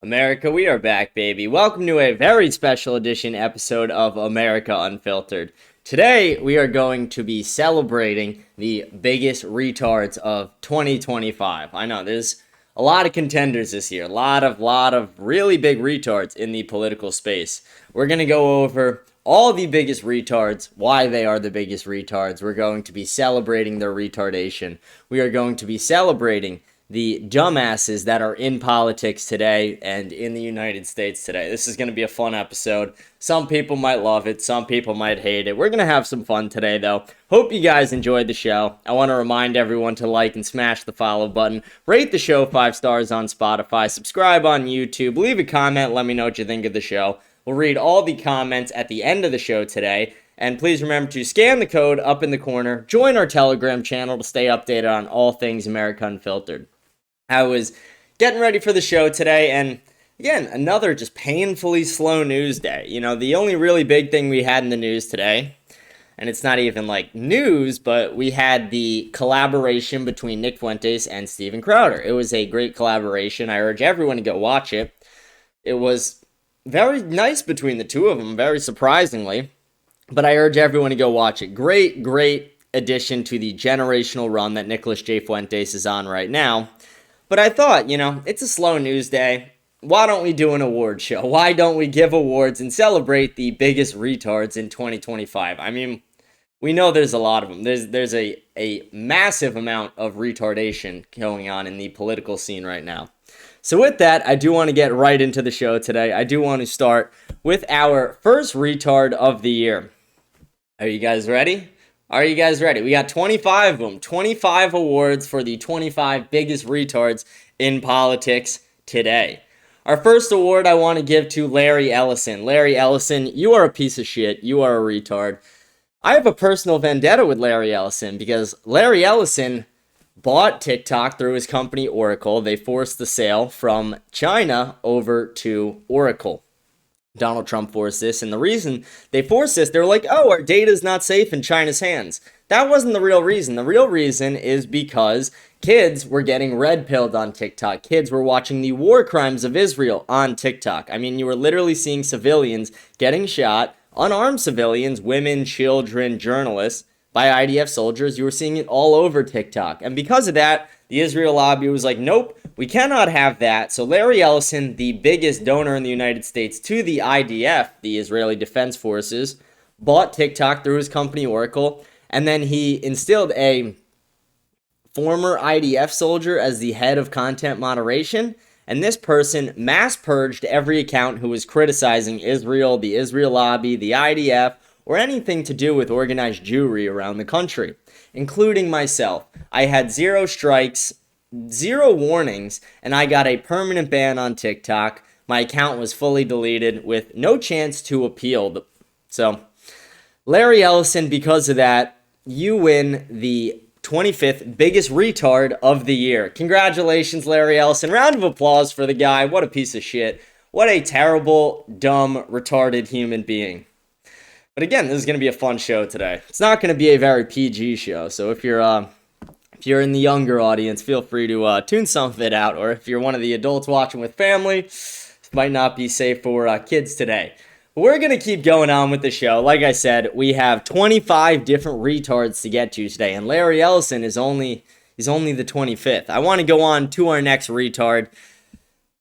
America, we are back, baby. Welcome to a very special edition episode of America Unfiltered. Today, we are going to be celebrating the biggest retards of 2025. I know there's a lot of contenders this year, a lot of really big retards in the political space. We're going to go over all the biggest retards, why they are the biggest retards. We're going to be celebrating their retardation. We are going to be celebrating the dumbasses that are in politics today and in the United States today. This is going to be a fun episode. Some people might love it, some people might hate it. We're going to have some fun today, though. Hope you guys enjoyed the show. I want to remind everyone to like and smash the follow button. Rate the show 5 stars on Spotify. Subscribe on YouTube. Leave a comment. Let me know what you think of the show. We'll read all the comments at the end of the show today. And please remember to scan the code up in the corner. Join our Telegram channel to stay updated on all things America Unfiltered. I was getting ready for the show today, and again, another just painfully slow news day. You know, the only really big thing we had in the news today, and it's not even like news, but we had the collaboration between Nick Fuentes and Steven Crowder. It was a great collaboration. I urge everyone to go watch it. It was very nice between the two of them, very surprisingly, but I urge everyone to go watch it. Great addition to the generational run that Nicholas J. Fuentes is on right now. But I thought, it's a slow news day. Why don't we do an award show? Why don't we give awards and celebrate the biggest retards in 2025? I mean, we know there's a lot of them. There's a massive amount of retardation going on in the political scene right now. So with that, I do want to get right into the show today. I do want to start with our first retard of the year. Are you guys ready? Are you guys ready? We got 25 of them. 25 awards for the 25 biggest retards in politics today. Our first award I want to give to Larry Ellison. Larry Ellison, you are a piece of shit. You are a retard. I have a personal vendetta with Larry Ellison because Larry Ellison bought TikTok through his company Oracle. They forced the sale from China over to Oracle. Donald Trump forced this, and the reason they forced this, they're like, oh, our data is not safe in China's hands. That wasn't the real reason. The real reason is because kids were getting red-pilled on TikTok. Kids were watching the war crimes of Israel on TikTok. I mean, you were literally seeing civilians getting shot, unarmed civilians, women, children, journalists, by IDF soldiers. You were seeing it all over TikTok. And because of that, the Israel lobby was like, nope, we cannot have that. So Larry Ellison, the biggest donor in the United States to the IDF, the Israeli Defense Forces, bought TikTok through his company Oracle, and then he instilled a former IDF soldier as the head of content moderation, and this person mass purged every account who was criticizing Israel, the Israel lobby, the IDF, or anything to do with organized Jewry around the country, including myself. I had 0 strikes, 0 warnings, and I got a permanent ban on TikTok. My account was fully deleted with no chance to appeal. So, Larry Ellison, because of that, you win the 25th biggest retard of the year. Congratulations, Larry Ellison. Round of applause for the guy. What a piece of shit. What a terrible, dumb, retarded human being. But again, this is going to be a fun show today. It's not going to be a very PG show, so if you're in the younger audience, feel free to tune some of it out, or if you're one of the adults watching with family, it might not be safe for kids today. But we're going to keep going on with the show. Like I said, we have 25 different retards to get to today, and Larry Ellison is only the 25th. I want to go on to our next retard.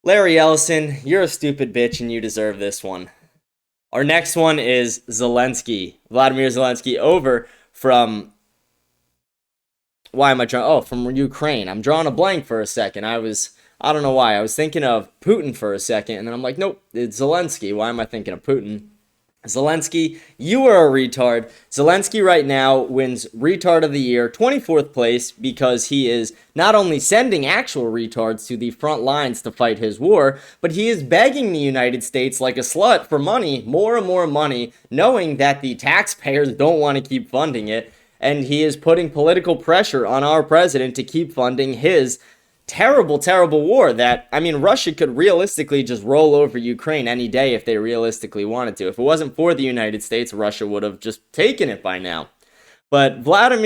Larry Ellison, you're a stupid bitch, and you deserve this one. Our next one is Zelensky, Vladimir Zelensky, over from, from Ukraine. I'm drawing a blank for a second. I don't know why. I was thinking of Putin for a second, and then I'm like, nope, it's Zelensky. Why am I thinking of Putin? Zelensky, you are a retard. Zelensky right now wins Retard of the Year, 24th place, because he is not only sending actual retards to the front lines to fight his war, but he is begging the United States like a slut for money, more and more money, knowing that the taxpayers don't want to keep funding it, and he is putting political pressure on our president to keep funding his terrible war that, Russia could realistically just roll over Ukraine any day if they realistically wanted to. If it wasn't for the United States, Russia would have just taken it by now. But why do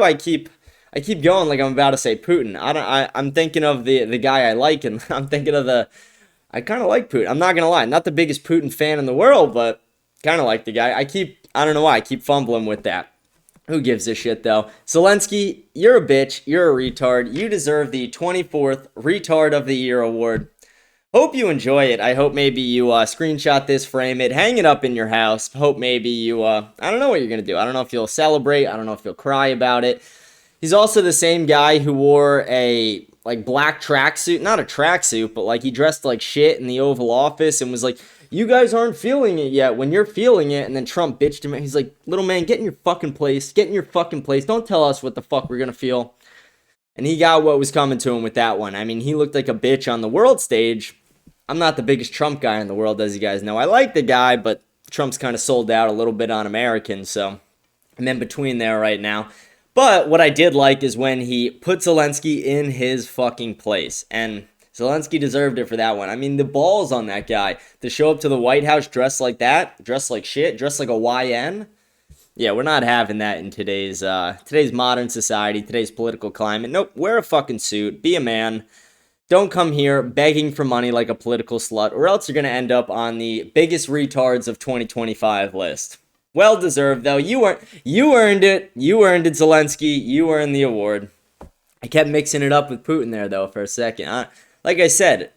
I keep I keep going like I'm about to say Putin. I'm thinking of the guy I like, and I'm thinking of I kind of like Putin. I'm not gonna lie, not the biggest Putin fan in the world, but kind of like the guy. I don't know why I keep fumbling with that. Who gives a shit though? Zelensky, you're a bitch. You're a retard. You deserve the 24th Retard of the Year award. Hope you enjoy it. I hope maybe you screenshot this, frame it, hang it up in your house. Hope maybe you, I don't know what you're going to do. I don't know if you'll celebrate. I don't know if you'll cry about it. He's also the same guy who wore a, like, black tracksuit. Not a tracksuit, but, like, he dressed like shit in the Oval Office and was like, you guys aren't feeling it yet when you're feeling it. And then Trump bitched him. He's like, little man, get in your fucking place. Get in your fucking place. Don't tell us what the fuck we're going to feel. And he got what was coming to him with that one. I mean, he looked like a bitch on the world stage. I'm not the biggest Trump guy in the world, as you guys know. I like the guy, but Trump's kind of sold out a little bit on Americans, so I'm in between there right now. But what I did like is when he put Zelensky in his fucking place, and Zelensky deserved it for that one. I mean, the balls on that guy to show up to the White House dressed like that, dressed like shit, dressed like a YN. Yeah, we're not having that in today's modern society, today's political climate. Nope, wear a fucking suit, be a man. Don't come here begging for money like a political slut, or else you're going to end up on the biggest retards of 2025 list. Well deserved, though. You earned it. You earned it, Zelensky. You earned the award. I kept mixing it up with Putin there, though, for a second. Like I said,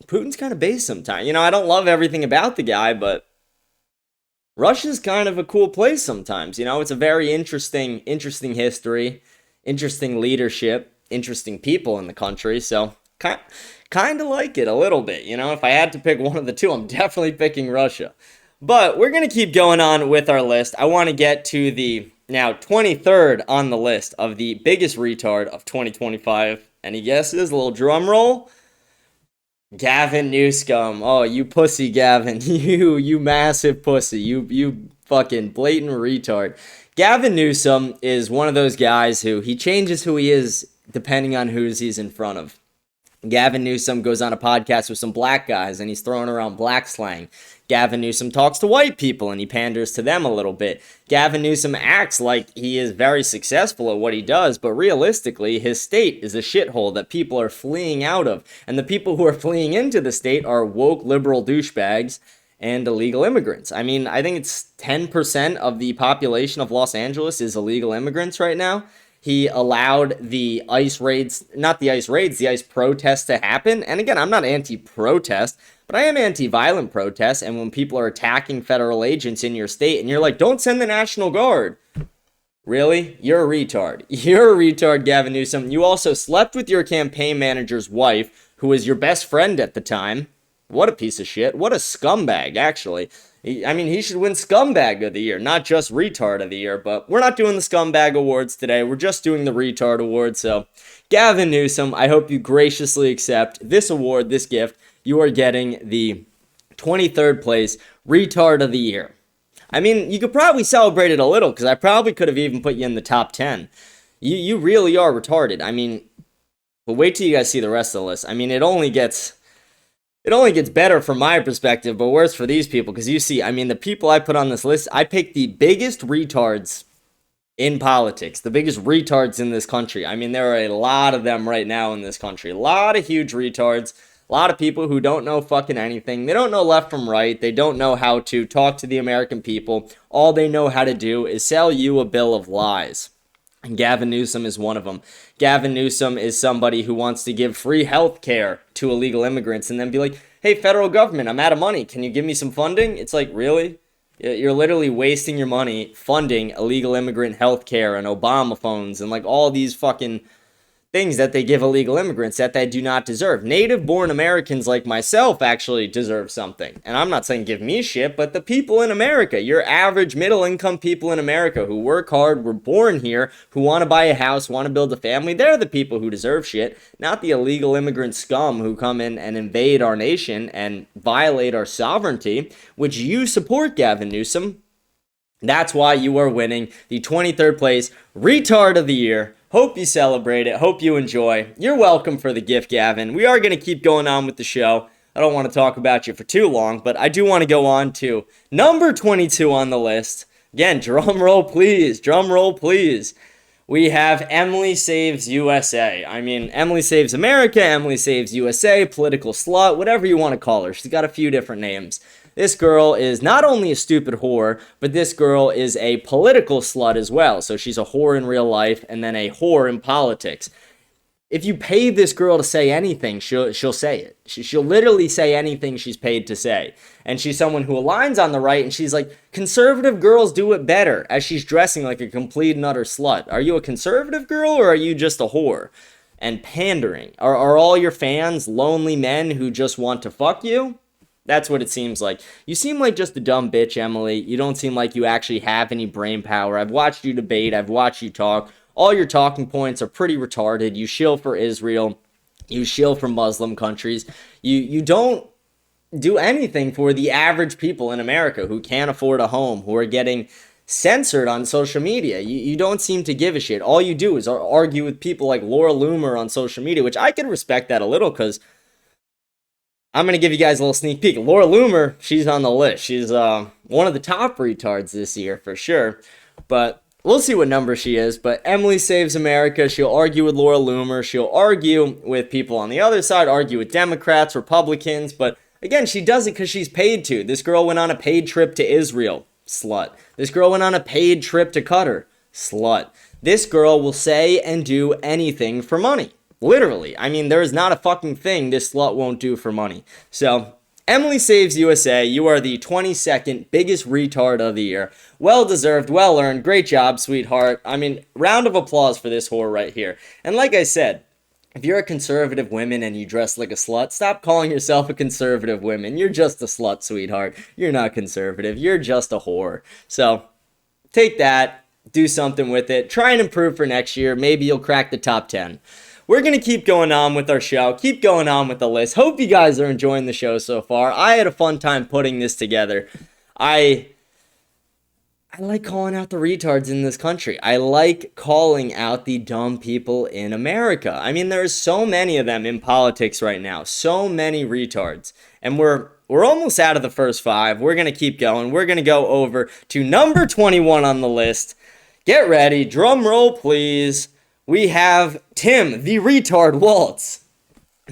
Putin's kind of base sometimes. You know, I don't love everything about the guy, but Russia's kind of a cool place sometimes. You know, it's a very interesting history, interesting leadership, interesting people in the country. So kind of like it a little bit. You know, if I had to pick one of the two, I'm definitely picking Russia. But we're going to keep going on with our list. I want to get to the now 23rd on the list of the biggest retard of 2025. Any guesses? A little drum roll. Gavin Newsom. Oh, you pussy, Gavin. You massive pussy. You fucking blatant retard. Gavin Newsom is one of those guys who he changes who he is depending on who he's in front of. Gavin Newsom goes on a podcast with some black guys and he's throwing around black slang. Gavin Newsom talks to white people and he panders to them a little bit. Gavin Newsom acts like he is very successful at what he does, but realistically, his state is a shithole that people are fleeing out of. And the people who are fleeing into the state are woke liberal douchebags and illegal immigrants. I mean, I think it's 10% of the population of Los Angeles is illegal immigrants right now. He allowed the ICE raids, not the ICE raids, the ICE protests to happen. And again, I'm not anti-protest, but I am anti-violent protests. And when people are attacking federal agents in your state and you're like, don't send the National Guard. Really? You're a retard. You're a retard, Gavin Newsom. You also slept with your campaign manager's wife, who was your best friend at the time. What a piece of shit. What a scumbag, actually. I mean, he should win Scumbag of the Year, not just Retard of the Year, but we're not doing the Scumbag Awards today. We're just doing the Retard Award. So, Gavin Newsom, I hope you graciously accept this award, this gift. You are getting the 23rd place Retard of the Year. I mean, you could probably celebrate it a little, because I probably could have even put you in the top 10. You really are retarded. I mean, but wait till you guys see the rest of the list. I mean, it only gets better from my perspective, but worse for these people, because you see, I mean, the people I put on this list, I picked the biggest retards in politics, the biggest retards in this country. I mean, there are a lot of them right now in this country. A lot of huge retards, a lot of people who don't know fucking anything. They don't know left from right. They don't know how to talk to the American people. All they know how to do is sell you a bill of lies. And Gavin Newsom is one of them. Gavin Newsom is somebody who wants to give free health care to illegal immigrants and then be like, hey, federal government, I'm out of money. Can you give me some funding? It's like, really? You're literally wasting your money funding illegal immigrant health care and Obama phones and like all these fucking things that they give illegal immigrants that they do not deserve. Native-born Americans like myself actually deserve something. And I'm not saying give me shit, but the people in America, your average middle-income people in America who work hard, were born here, who want to buy a house, want to build a family, they're the people who deserve shit, not the illegal immigrant scum who come in and invade our nation and violate our sovereignty, which you support, Gavin Newsom. That's why you are winning the 23rd place Retard of the Year. Hope you celebrate it. Hope you enjoy. You're welcome for the gift, Gavin. We are going to keep going on with the show. I don't want to talk about you for too long, but I do want to go on to number 22 on the list. Again, drum roll, please. Drum roll, please. We have Emily Saves USA. I mean, Emily Saves America, Emily Saves USA, political slut, whatever you want to call her. She's got a few different names. This girl is not only a stupid whore, but this girl is a political slut as well. So she's a whore in real life and then a whore in politics. If you pay this girl to say anything, she'll say it. She'll literally say anything she's paid to say. And she's someone who aligns on the right, and she's like, conservative girls do it better, as she's dressing like a complete and utter slut. Are you a conservative girl, or are you just a whore? And pandering. Are all your fans lonely men who just want to fuck you? That's what it seems like. You seem like just a dumb bitch, Emily. You don't seem like you actually have any brain power. I've watched you debate. I've watched you talk. All your talking points are pretty retarded. You shill for Israel. You shill for Muslim countries. You don't do anything for the average people in America who can't afford a home, who are getting censored on social media. You don't seem to give a shit. All you do is argue with people like Laura Loomer on social media, which I can respect that a little because I'm going to give you guys a little sneak peek. Laura Loomer, she's on the list. She's one of the top retards this year for sure. But we'll see what number she is, but Emily Saves America. She'll argue with Laura Loomer. She'll argue with people on the other side, argue with Democrats, Republicans. But again, she does it because she's paid to. This girl went on a paid trip to Israel. Slut. This girl went on a paid trip to Qatar. Slut. This girl will say and do anything for money. Literally. I mean, there is not a fucking thing this slut won't do for money. So Emily Saves USA, you are the 22nd biggest retard of the year. Well deserved, well earned, great job, sweetheart. I mean, round of applause for this whore right here. And like I said, if you're a conservative woman and you dress like a slut, stop calling yourself a conservative woman. You're just a slut, sweetheart. You're not conservative. You're just a whore. So take that, do something with it, try and improve for next year. Maybe you'll crack the top 10. We're going to keep going on with our show, keep going on with the list. Hope you guys are enjoying the show so far. I had a fun time putting this together. I like calling out the retards in this country. I like calling out the dumb people in America. I mean, there's so many of them in politics right now. So many retards. And we're almost out of the first 5. We're going to keep going. We're going to go over to number 21 on the list. Get ready. Drum roll, please. We have Tim, the retard Waltz.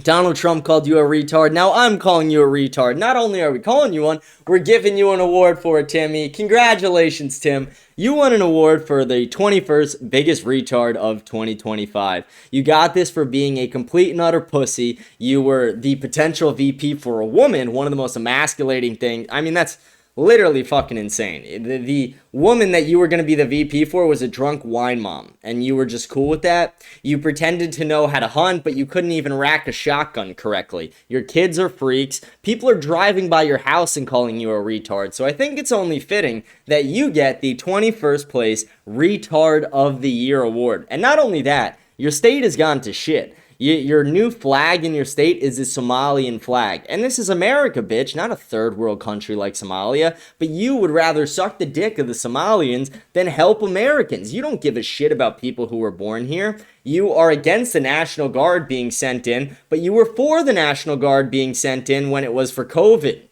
Donald Trump called you a retard. Now I'm calling you a retard. Not only are we calling you one, we're giving you an award for it, Timmy. Congratulations, Tim. You won an award for the 21st biggest retard of 2025. You got this for being a complete and utter pussy. You were the potential VP for a woman, one of the most emasculating things. I mean, that's literally fucking insane. The woman that you were going to be the VP for was a drunk wine mom, and you were just cool with that. You pretended to know how to hunt, but you couldn't even rack a shotgun correctly. Your kids are freaks. People are driving by your house and calling you a retard. So I think it's only fitting that you get the 21st place Retard of the Year award. And not only that, your state has gone to shit. Your new flag in your state is a Somalian flag. And this is America, bitch, not a third world country like Somalia. But you would rather suck the dick of the Somalians than help Americans. You don't give a shit about people who were born here. You are against the National Guard being sent in, but you were for the National Guard being sent in when it was for COVID.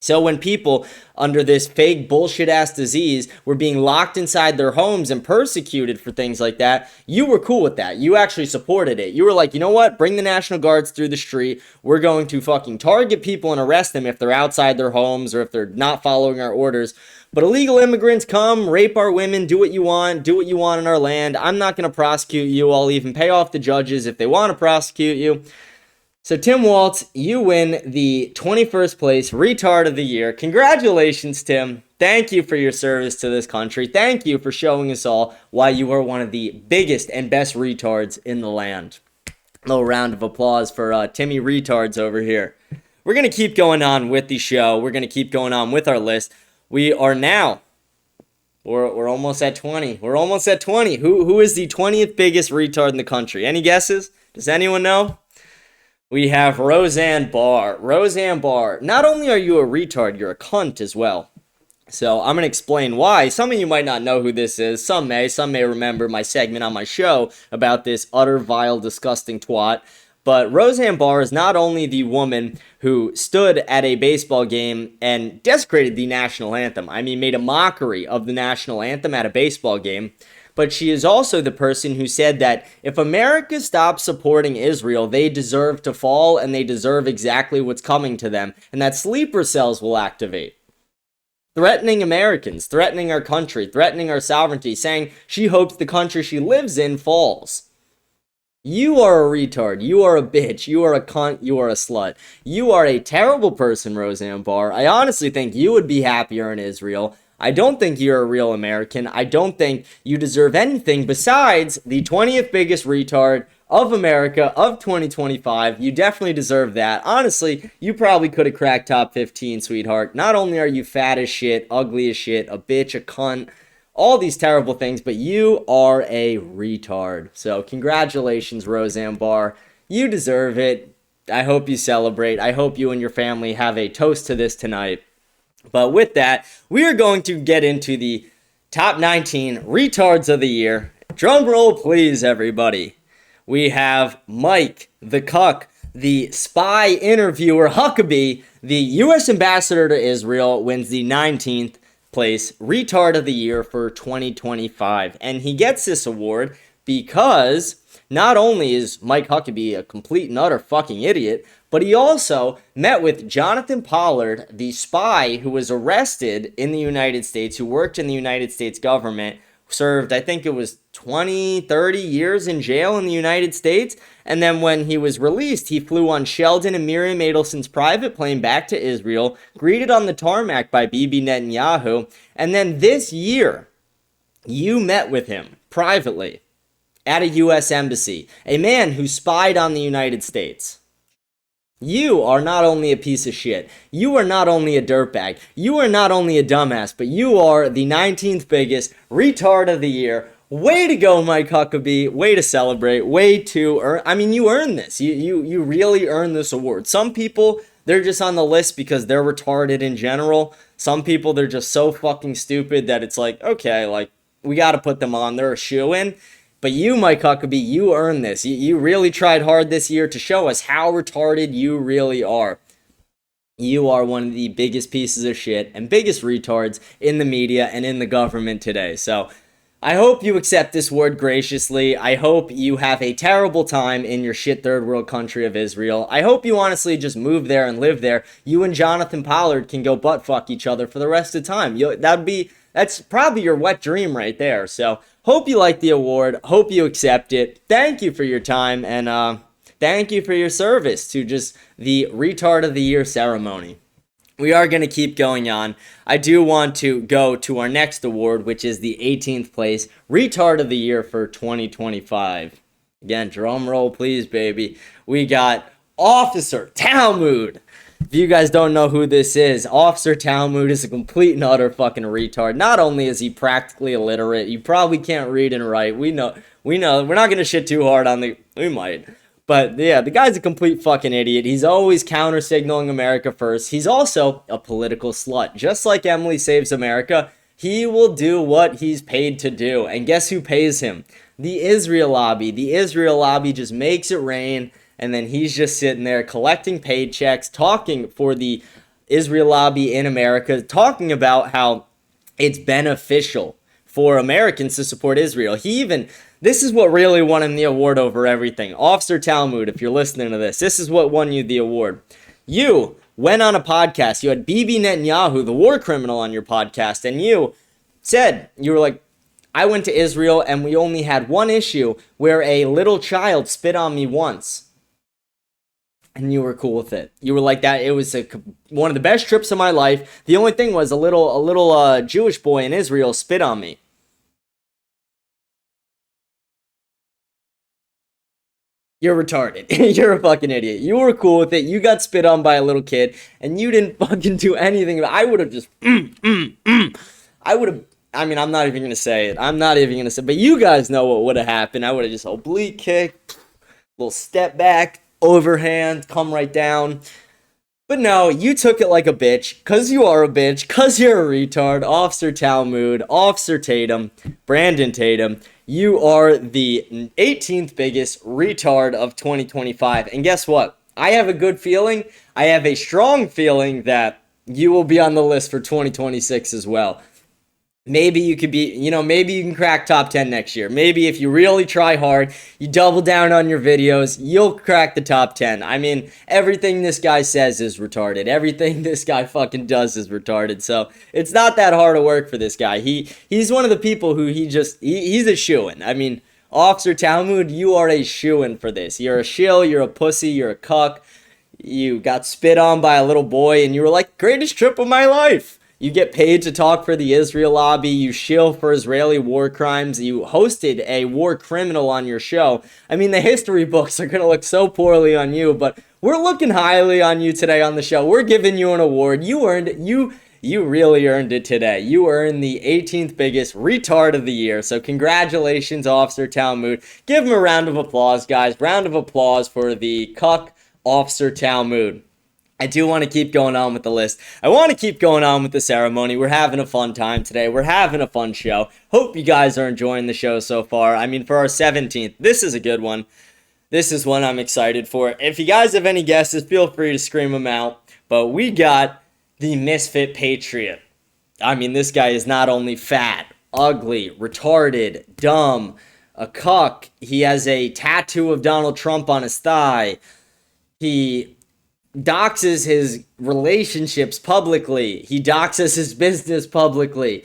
So when people under this fake bullshit ass disease were being locked inside their homes and persecuted for things like that, you were cool with that. You actually supported it. You were like, you know what? Bring the National Guards through the street. We're going to fucking target people and arrest them if they're outside their homes or if they're not following our orders. But illegal immigrants come, rape our women, do what you want in our land. I'm not going to prosecute you. I'll even pay off the judges if they want to prosecute you. So Tim Waltz, you win the 21st place Retard of the Year. Congratulations, Tim. Thank you for your service to this country. Thank you for showing us all why you are one of the biggest and best retards in the land. A little round of applause for Timmy Retards over here. We're going to keep going on with the show. We're going to keep going on with our list. We are now, we're almost at 20. We're almost at 20. Who is the 20th biggest retard in the country? Any guesses? Does anyone know? We have Roseanne Barr. Roseanne Barr, not only are you a retard, you're a cunt as well. So I'm going to explain why. Some of you might not know who this is. Some may remember my segment on my show about this utter, vile, disgusting twat. But Roseanne Barr is not only the woman who stood at a baseball game and desecrated the national anthem. I mean, made a mockery of the national anthem at a baseball game. but she is also the person who said that if America stops supporting Israel, they deserve to fall and they deserve exactly what's coming to them, and that sleeper cells will activate. Threatening Americans, threatening our country, threatening our sovereignty, saying she hopes the country she lives in falls. You are a retard. You are a bitch. You are a cunt. You are a slut. You are a terrible person, Roseanne Barr. I honestly think you would be happier in Israel. I don't think you're a real American. I don't think you deserve anything besides the 20th biggest retard of America of 2025. You definitely deserve that. Honestly, you probably could have cracked top 15, sweetheart. Not only are you fat as shit, ugly as shit, a bitch, a cunt, all these terrible things, but you are a retard. So congratulations, Roseanne Barr. You deserve it. I hope you celebrate. I hope you and your family have a toast to this tonight. But with that, we are going to get into the top 19 retards of the year. Drum roll, please, everybody. We have Mike, the cuck, the spy interviewer Huckabee, the U.S. ambassador to Israel, wins the 19th place retard of the year for 2025. And he gets this award because not only is Mike Huckabee a complete and utter fucking idiot, but he also met with Jonathan Pollard, the spy who was arrested in the United States, who worked in the United States government, served, I think it was 20, 30 years in jail in the United States. And then when he was released, he flew on Sheldon and Miriam Adelson's private plane back to Israel, greeted on the tarmac by Bibi Netanyahu. And then this year, you met with him privately at a U.S. embassy, a man who spied on the United States. You are not only a piece of shit, you are not only a dirtbag, you are not only a dumbass, but you are the 19th biggest retard of the year. Way to go, Mike Huckabee. Way to celebrate. Way to earn. I mean, you earned this. You really earned this award. Some people, they're just on the list because they're retarded in general. Some people, they're just so fucking stupid that it's like, okay, like, we got to put them on. They're a shoo-in. But you, Mike Huckabee, you earned this. You really tried hard this year to show us how retarded you really are. You are one of the biggest pieces of shit and biggest retards in the media and in the government today. So I hope you accept this word graciously. I hope you have a terrible time in your shit third world country of Israel. I hope you honestly just move there and live there. You and Jonathan Pollard can go butt fuck each other for the rest of the time. That's probably your wet dream right there. So hope you like the award. Hope you accept it. Thank you for your time, and thank you for your service to just the Retard of the Year ceremony. We are going to keep going on. I do want to go to our next award, which is the 18th place Retard of the Year for 2025. Again, drum roll, please, baby. We got Officer Talmud. If you guys don't know who this is, Officer Talmud is a complete and utter fucking retard. Not only is he practically illiterate, you probably can't read and write. We know. We're not going to shit too hard on we might. But yeah, the guy's a complete fucking idiot. He's always counter-signaling America first. He's also a political slut. Just like Emily Saves America, he will do what he's paid to do. And guess who pays him? The Israel lobby. The Israel lobby just makes it rain. And then he's just sitting there collecting paychecks, talking for the Israel lobby in America, talking about how it's beneficial for Americans to support Israel. This is what really won him the award over everything. Officer Talmud, if you're listening to this is what won you the award. You went on a podcast. You had Bibi Netanyahu, the war criminal, on your podcast, and you were like, I went to Israel and we only had one issue where a little child spit on me once. And you were cool with it. You were like that. It was one of the best trips of my life. The only thing was a little Jewish boy in Israel spit on me. You're retarded. You're a fucking idiot. You were cool with it. You got spit on by a little kid, and you didn't fucking do anything. I would have just, I would have, I mean, I'm not even going to say it. But you guys know what would have happened. I would have just oblique kick, little step back, overhand, come right down. But no, you took it like a bitch, cause you are a bitch, cause you're a retard. Officer Talmud, Officer Tatum, Brandon Tatum, you are the 18th biggest retard of 2025. And guess what? I have a strong feeling that you will be on the list for 2026 as well. maybe you could be, maybe you can crack top 10 next year. Maybe if you really try hard, you double down on your videos, you'll crack the top 10. I mean, everything this guy says is retarded. Everything this guy fucking does is retarded. So it's not that hard to work for this guy. He's one of the people who he's a shoo-in. I mean, Officer Talmud, you are a shoo-in for this. You're a shill, you're a pussy, you're a cuck. You got spit on by a little boy and you were like, greatest trip of my life. You get paid to talk for the Israel lobby. You shill for Israeli war crimes. You hosted a war criminal on your show. I mean, the history books are going to look so poorly on you, but we're looking highly on you today on the show. We're giving you an award. You earned it. You really earned it today. You earned the 18th biggest retard of the year. So congratulations, Officer Talmud. Give him a round of applause, guys. Round of applause for the cuck Officer Talmud. I do want to keep going on with the list. I want to keep going on with the ceremony. We're having a fun time today. We're having a fun show. Hope you guys are enjoying the show so far. I mean, for our 17th, this is a good one. This is one I'm excited for. If you guys have any guesses, feel free to scream them out. But we got the Misfit Patriot. I mean, this guy is not only fat, ugly, retarded, dumb, a cuck. He has a tattoo of Donald Trump on his thigh. He doxes his relationships publicly. He doxes his business publicly.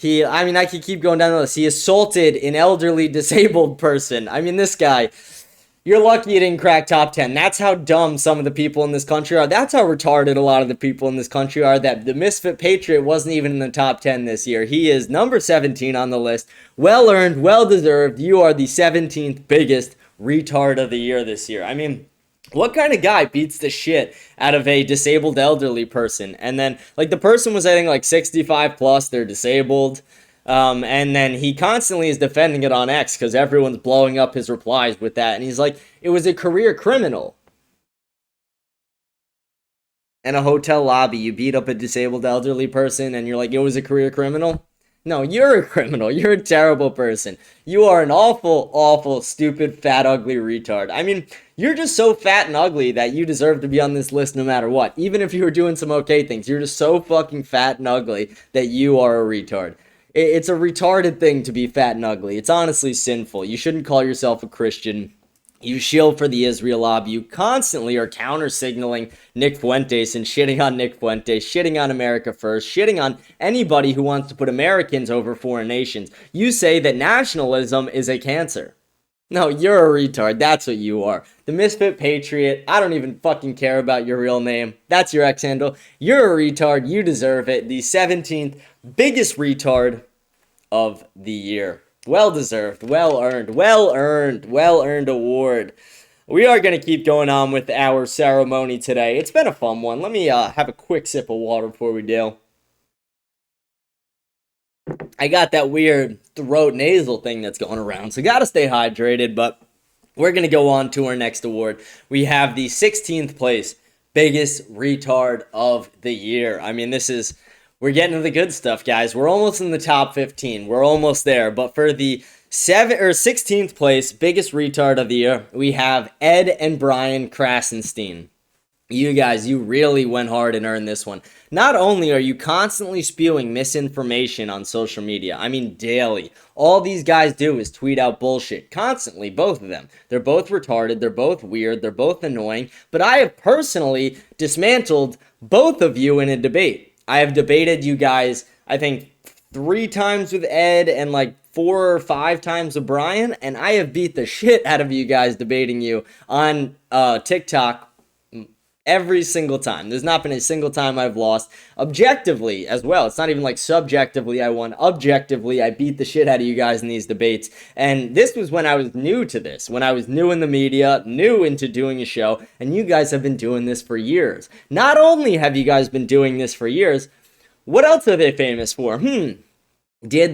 I could keep going down the list. He assaulted an elderly disabled person. I mean, this guy, you're lucky you didn't crack top 10. That's how dumb some of the people in this country are. That's how retarded a lot of the people in this country are, that the Misfit Patriot wasn't even in the top 10 this year. He is number 17 on the list. Well earned, well deserved. You are the 17th biggest retard of the year this year. I mean, what kind of guy beats the shit out of a disabled elderly person? And then, like, the person was, I think, like 65 plus, they're disabled. And then he constantly is defending it on X because everyone's blowing up his replies with that. And he's like, it was a career criminal. In a hotel lobby, you beat up a disabled elderly person and you're like, it was a career criminal? No, you're a criminal. You're a terrible person. You are an awful, awful, stupid, fat, ugly retard. I mean, you're just so fat and ugly that you deserve to be on this list no matter what. Even if you were doing some okay things, you're just so fucking fat and ugly that you are a retard. It's a retarded thing to be fat and ugly. It's honestly sinful. You shouldn't call yourself a Christian. You shill for the Israel lobby. You constantly are counter-signaling Nick Fuentes and shitting on Nick Fuentes, shitting on America first, shitting on anybody who wants to put Americans over foreign nations. You say that nationalism is a cancer. No, you're a retard. That's what you are. The Misfit Patriot. I don't even fucking care about your real name. That's your X handle. You're a retard. You deserve it. The 17th biggest retard of the year. Well deserved, well earned award. We are going to keep going on with our ceremony today. It's been a fun one. Let me have a quick sip of water before we do. I got that weird throat nasal thing that's going around, so gotta stay hydrated, but we're going to go on to our next award. We have the 16th place biggest retard of the year. I mean, we're getting to the good stuff, guys. We're almost in the top 15. We're almost there. But for the 16th place biggest retard of the year, we have Ed and Brian Krasenstein. You guys, you really went hard and earned this one. Not only are you constantly spewing misinformation on social media, I mean daily. All these guys do is tweet out bullshit constantly, both of them. They're both retarded, they're both weird, they're both annoying, but I have personally dismantled both of you in a debate. I have debated you guys, I think, 3 times with Ed and like 4 or 5 times with Brian, and I have beat the shit out of you guys debating you on TikTok every single time. There's not been a single time I've lost. Objectively as well. It's not even like subjectively I won. Objectively, I beat the shit out of you guys in these debates. And this was when I was new to this. When I was new in the media, new into doing a show. And you guys have been doing this for years. Not only have you guys been doing this for years, what else are they famous for? Did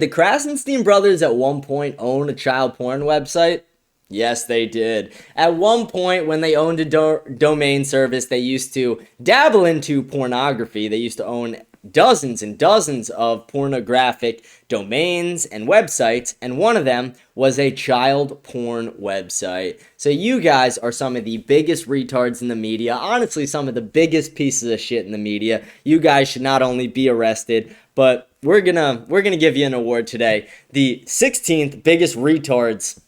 the Krasenstein brothers at one point own a child porn website? Yes, they did. At one point, when they owned a domain service, they used to dabble into pornography. They used to own dozens and dozens of pornographic domains and websites, and one of them was a child porn website. So you guys are some of the biggest retards in the media, honestly some of the biggest pieces of shit in the media. You guys should not only be arrested, but we're gonna give you an award today. The 16th biggest retards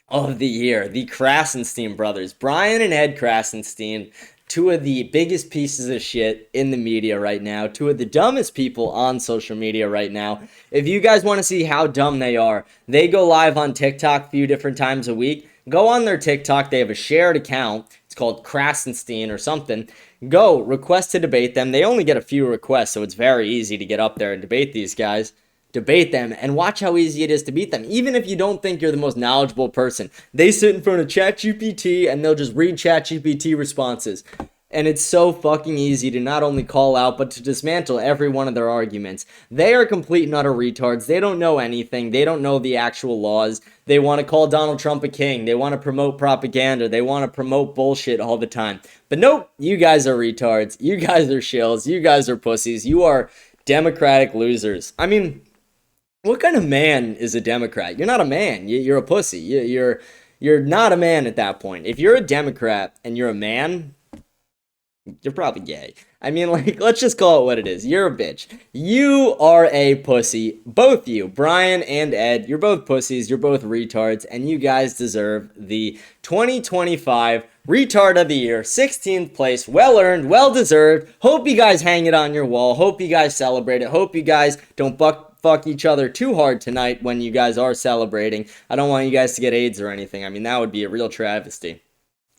of the year, the Krasenstein brothers, Brian and Ed Krasenstein, two of the biggest pieces of shit in the media right now, two of the dumbest people on social media right now. If you guys want to see how dumb they are, they go live on TikTok a few different times a week. Go on their TikTok, they have a shared account. It's called Krasenstein or something. Go request to debate them. They only get a few requests, so it's very easy to get up there and debate these guys. Debate them and watch how easy it is to beat them. Even if you don't think you're the most knowledgeable person, they sit in front of ChatGPT and they'll just read ChatGPT responses. And it's so fucking easy to not only call out, but to dismantle every one of their arguments. They are complete and utter retards. They don't know anything. They don't know the actual laws. They want to call Donald Trump a king. They want to promote propaganda. They want to promote bullshit all the time. But nope, you guys are retards. You guys are shills. You guys are pussies. You are Democratic losers. I mean, what kind of man is a Democrat? You're not a man. You're a pussy. You're not a man at that point. If you're a Democrat and you're a man, you're probably gay. I mean, like, let's just call it what it is. You're a bitch. You are a pussy. Both you, Brian and Ed, you're both pussies. You're both retards. And you guys deserve the 2025 Retard of the Year, 16th place. Well earned, well deserved. Hope you guys hang it on your wall. Hope you guys celebrate it. Hope you guys don't fuck each other too hard tonight when you guys are celebrating. I don't want you guys to get AIDS or anything. I mean, that would be a real travesty.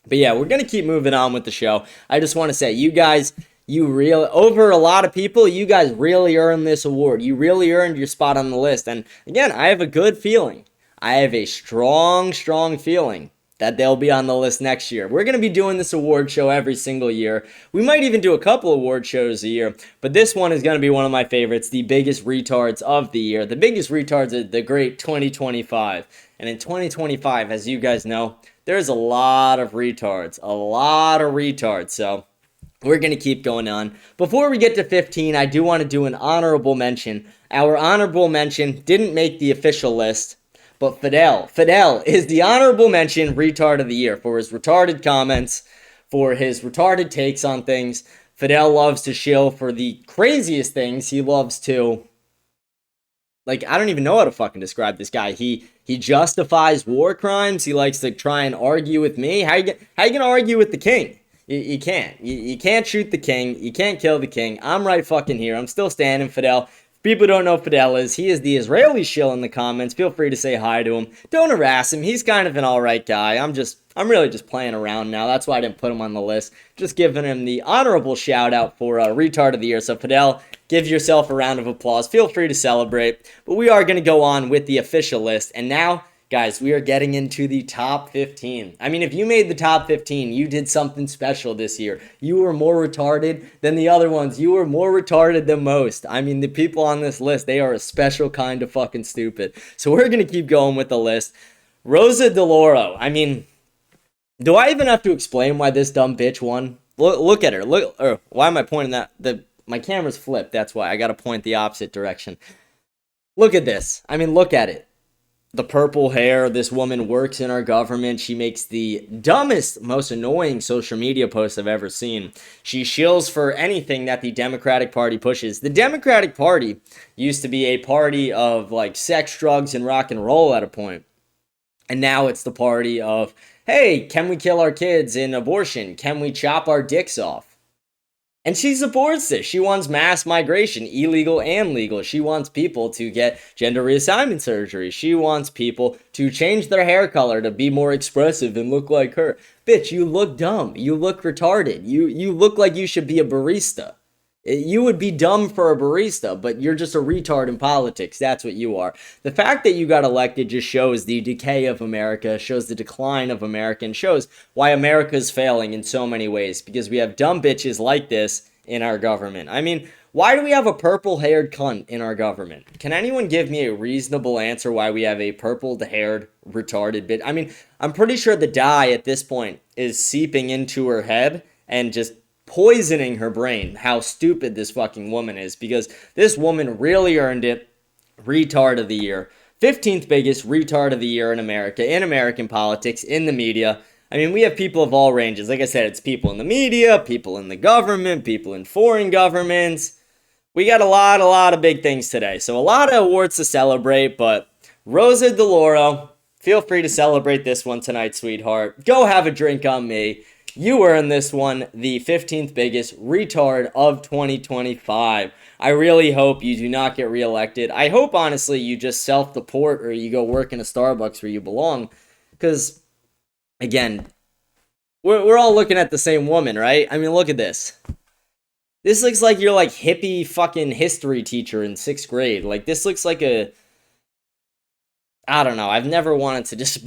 But yeah, we're going to keep moving on with the show. I just want to say, you guys, over a lot of people, you guys really earned this award. You really earned your spot on the list. And again, I have a good feeling. I have a strong feeling that they'll be on the list next year. We're going to be doing this award show every single year. We might even do a couple award shows a year, but this one is going to be one of my favorites, the biggest retards of the year. The biggest retards of the great 2025. And in 2025, as you guys know, there's a lot of retards. So we're going to keep going on. Before we get to 15, I do want to do an honorable mention. Our honorable mention didn't make the official list, but Fidel is the honorable mention retard of the year for his retarded comments, for his retarded takes on things. Fidel loves to shill for the craziest things. He loves to, like, I don't even know how to fucking describe this guy. He justifies war crimes. He likes to try and argue with me. How you gonna argue with the king? You can't. You can't shoot the king. You can't kill the king. I'm right fucking here. I'm still standing, Fidel. People don't know Fidel is. He is the Israeli shill in the comments. Feel free to say hi to him. Don't harass him. He's kind of an alright guy. I'm really just playing around now. That's why I didn't put him on the list. Just giving him the honorable shout out for Retard of the Year. So Fidel, give yourself a round of applause. Feel free to celebrate. But we are going to go on with the official list. And now, guys, we are getting into the top 15. I mean, if you made the top 15, you did something special this year. You were more retarded than the other ones. You were more retarded than most. I mean, the people on this list, they are a special kind of fucking stupid. So we're going to keep going with the list. Rosa DeLauro. I mean, do I even have to explain why this dumb bitch won? Look at her. Why am I pointing that? My camera's flipped. That's why. I got to point the opposite direction. Look at this. I mean, look at it. The purple hair, this woman works in our government. She makes the dumbest, most annoying social media posts I've ever seen. She shills for anything that the Democratic Party pushes. The Democratic Party used to be a party of, like, sex, drugs, and rock and roll at a point. And now it's the party of, hey, can we kill our kids in abortion? Can we chop our dicks off? And she supports this. She wants mass migration, illegal and legal. She wants people to get gender reassignment surgery. She wants people to change their hair color to be more expressive and look like her. Bitch, you look dumb. You look retarded. You look like you should be a barista. You would be dumb for a barista, but you're just a retard in politics. That's what you are. The fact that you got elected just shows the decay of America, shows the decline of America, and shows why America is failing in so many ways, because we have dumb bitches like this in our government. I mean, why do we have a purple-haired cunt in our government? Can anyone give me a reasonable answer why we have a purple-haired retarded bitch? I mean, I'm pretty sure the dye at this point is seeping into her head and just poisoning her brain how stupid this fucking woman is, because this woman really earned it. Retard of the year. 15th biggest retard of the year in America, in American politics, in the media. I mean, we have people of all ranges. Like I said, it's people in the media, people in the government, people in foreign governments. We got a lot of big things today. So a lot of awards to celebrate, but Rosa DeLauro, feel free to celebrate this one tonight, sweetheart. Go have a drink on me. You earned this one, the 15th biggest retard of 2025. I really hope you do not get reelected. I hope, honestly, you just self-deport or you go work in a Starbucks where you belong. Because, again, we're all looking at the same woman, right? I mean, look at this. This looks like you're like hippie fucking history teacher in 6th grade. Like, this looks like a... I don't know. I've never wanted to just...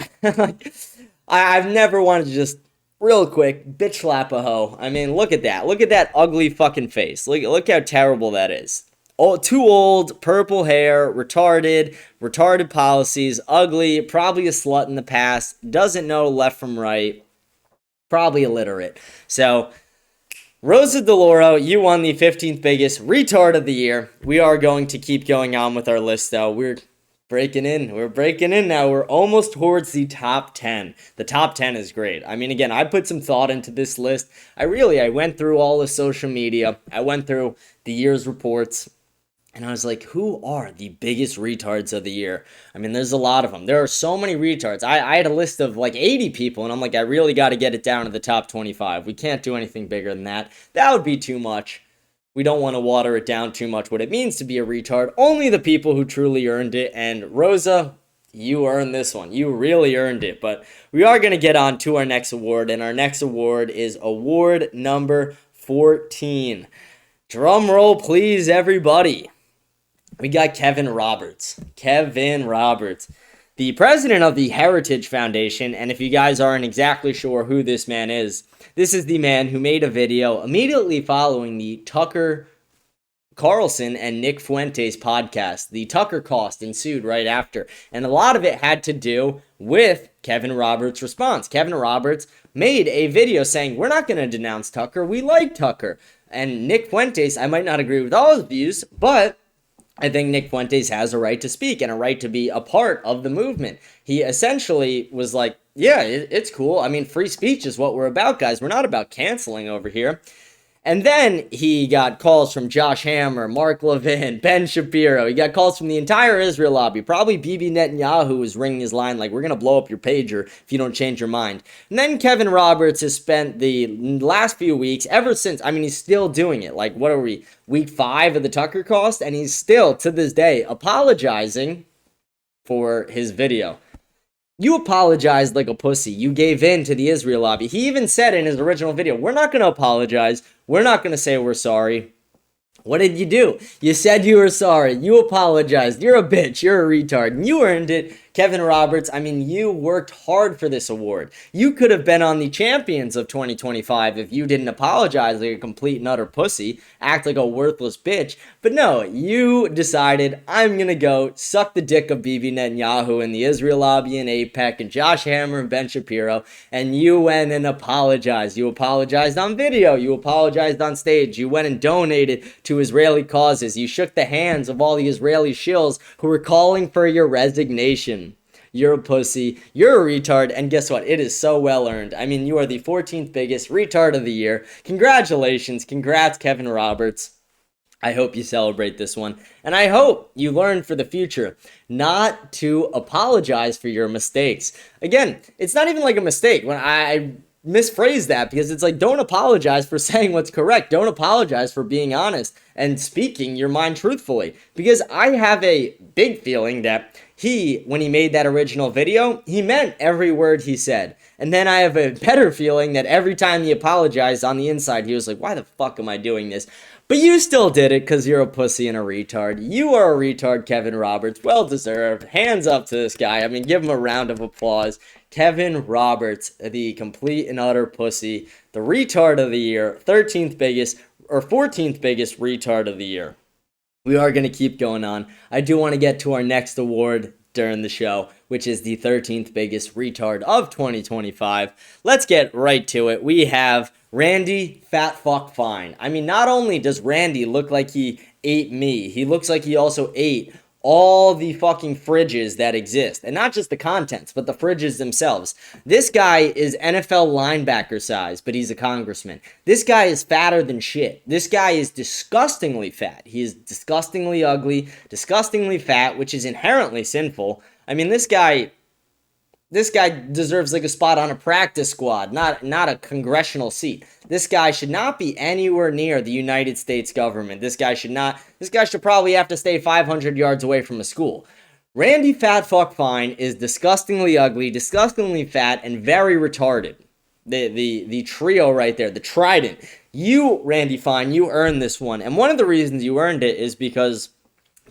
I've never wanted to just... Real quick, bitch slap a hoe. I mean, look at that. Look at that ugly fucking face. Look how terrible that is. Oh, too old, purple hair, retarded policies, ugly, probably a slut in the past, doesn't know left from right, probably illiterate. So, Rosa DeLauro, you won the 15th biggest retard of the year. We are going to keep going on with our list, though. We're breaking in. We're breaking in now. We're almost towards the top 10. The top 10 is great. I mean, again, I put some thought into this list. I went through all the social media. I went through the year's reports. And I was like, who are the biggest retards of the year? I mean, there's a lot of them. There are so many retards. I had a list of like 80 people. And I'm like, I really got to get it down to the top 25. We can't do anything bigger than that. That would be too much. We don't want to water it down too much what it means to be a retard. Only the people who truly earned it. And Rosa, you earned this one. You really earned it. But we are going to get on to our next award. And our next award is award number 14. Drum roll, please, everybody. We got Kevin Roberts. Kevin Roberts, the president of the Heritage Foundation. And if you guys aren't exactly sure who this man is, this is the man who made a video immediately following the Tucker Carlson and Nick Fuentes podcast. The Tucker cost ensued right after. And a lot of it had to do with Kevin Roberts' response. Kevin Roberts made a video saying, we're not going to denounce Tucker. We like Tucker. And Nick Fuentes, I might not agree with all his views, but I think Nick Fuentes has a right to speak and a right to be a part of the movement. He essentially was like, yeah, it's cool. I mean, free speech is what we're about, guys. We're not about canceling over here. And then he got calls from Josh Hammer, Mark Levin, Ben Shapiro. He got calls from the entire Israel lobby. Probably Bibi Netanyahu was ringing his line like, we're going to blow up your pager if you don't change your mind. And then Kevin Roberts has spent the last few weeks, ever since, I mean, he's still doing it. Like, what are we, week 5 of the Tucker cost? And he's still, to this day, apologizing for his video. You apologized like a pussy. You gave in to the Israel lobby. He even said in his original video, we're not going to apologize. We're not going to say we're sorry. What did you do? You said you were sorry. You apologized. You're a bitch. You're a retard. And you earned it. Kevin Roberts, I mean, you worked hard for this award. You could have been on the champions of 2025 if you didn't apologize like a complete and utter pussy, act like a worthless bitch. But no, you decided, I'm going to go suck the dick of Bibi Netanyahu and the Israel lobby and AIPAC and Josh Hammer and Ben Shapiro, and you went and apologized. You apologized on video. You apologized on stage. You went and donated to Israeli causes. You shook the hands of all the Israeli shills who were calling for your resignation. You're a pussy, you're a retard, and guess what? It is so well earned. I mean, you are the 14th biggest retard of the year. Congratulations, congrats, Kevin Roberts. I hope you celebrate this one, and I hope you learn for the future not to apologize for your mistakes. Again, it's not even like a mistake. When I misphrase that, because it's like, don't apologize for saying what's correct. Don't apologize for being honest and speaking your mind truthfully. Because I have a big feeling that when he made that original video, he meant every word he said. And then I have a better feeling that every time he apologized on the inside, he was like, why the fuck am I doing this? But you still did it because you're a pussy and a retard. You are a retard, Kevin Roberts. Well deserved. Hands up to this guy. I mean, give him a round of applause. Kevin Roberts, the complete and utter pussy, the retard of the year, 13th biggest or 14th biggest retard of the year. We are going to keep going on. I do want to get to our next award during the show, which is the 13th biggest retard of 2025. Let's get right to it. We have Randy, fat fuck fine. I mean, not only does Randy look like he ate me, he looks like he also ate all the fucking fridges that exist. And not just the contents, but the fridges themselves. This guy is NFL linebacker size, but he's a congressman. This guy is fatter than shit. This guy is disgustingly fat. He is disgustingly ugly, disgustingly fat, which is inherently sinful. I mean, this guy deserves like a spot on a practice squad, not a congressional seat. This guy should not be anywhere near the United States government. This guy should probably have to stay 500 yards away from a school. Randy Fat Fuck Fine is disgustingly ugly, disgustingly fat, and very retarded. The trio right there, the trident. You, Randy Fine, you earned this one. And one of the reasons you earned it is because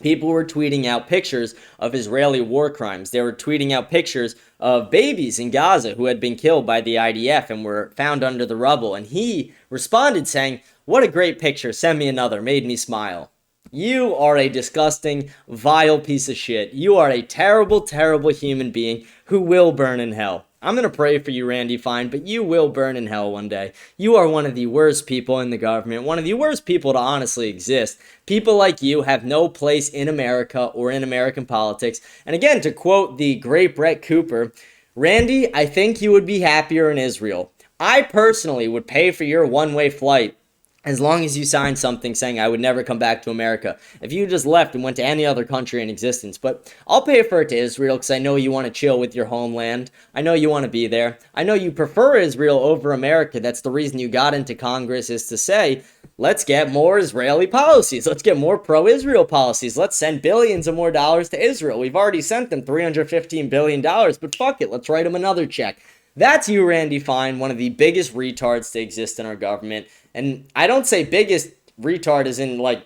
people were tweeting out pictures of Israeli war crimes. They were tweeting out pictures of babies in Gaza who had been killed by the IDF and were found under the rubble. And he responded saying, "What a great picture. Send me another. Made me smile." You are a disgusting, vile piece of shit. You are a terrible, terrible human being who will burn in hell. I'm going to pray for you, Randy Fine, but you will burn in hell one day. You are one of the worst people in the government, one of the worst people to honestly exist. People like you have no place in America or in American politics. And again, to quote the great Brett Cooper, Randy, I think you would be happier in Israel. I personally would pay for your one-way flight as long as you signed something saying I would never come back to America. If you just left and went to any other country in existence. But I'll pay for it to Israel because I know you want to chill with your homeland. I know you want to be there. I know you prefer Israel over America. That's the reason you got into Congress, is to say, let's get more Israeli policies. Let's get more pro-Israel policies. Let's send billions of more dollars to Israel. We've already sent them $315 billion, but fuck it. Let's write them another check. That's you, Randy Fine, one of the biggest retards to exist in our government. And I don't say biggest retard as in, like,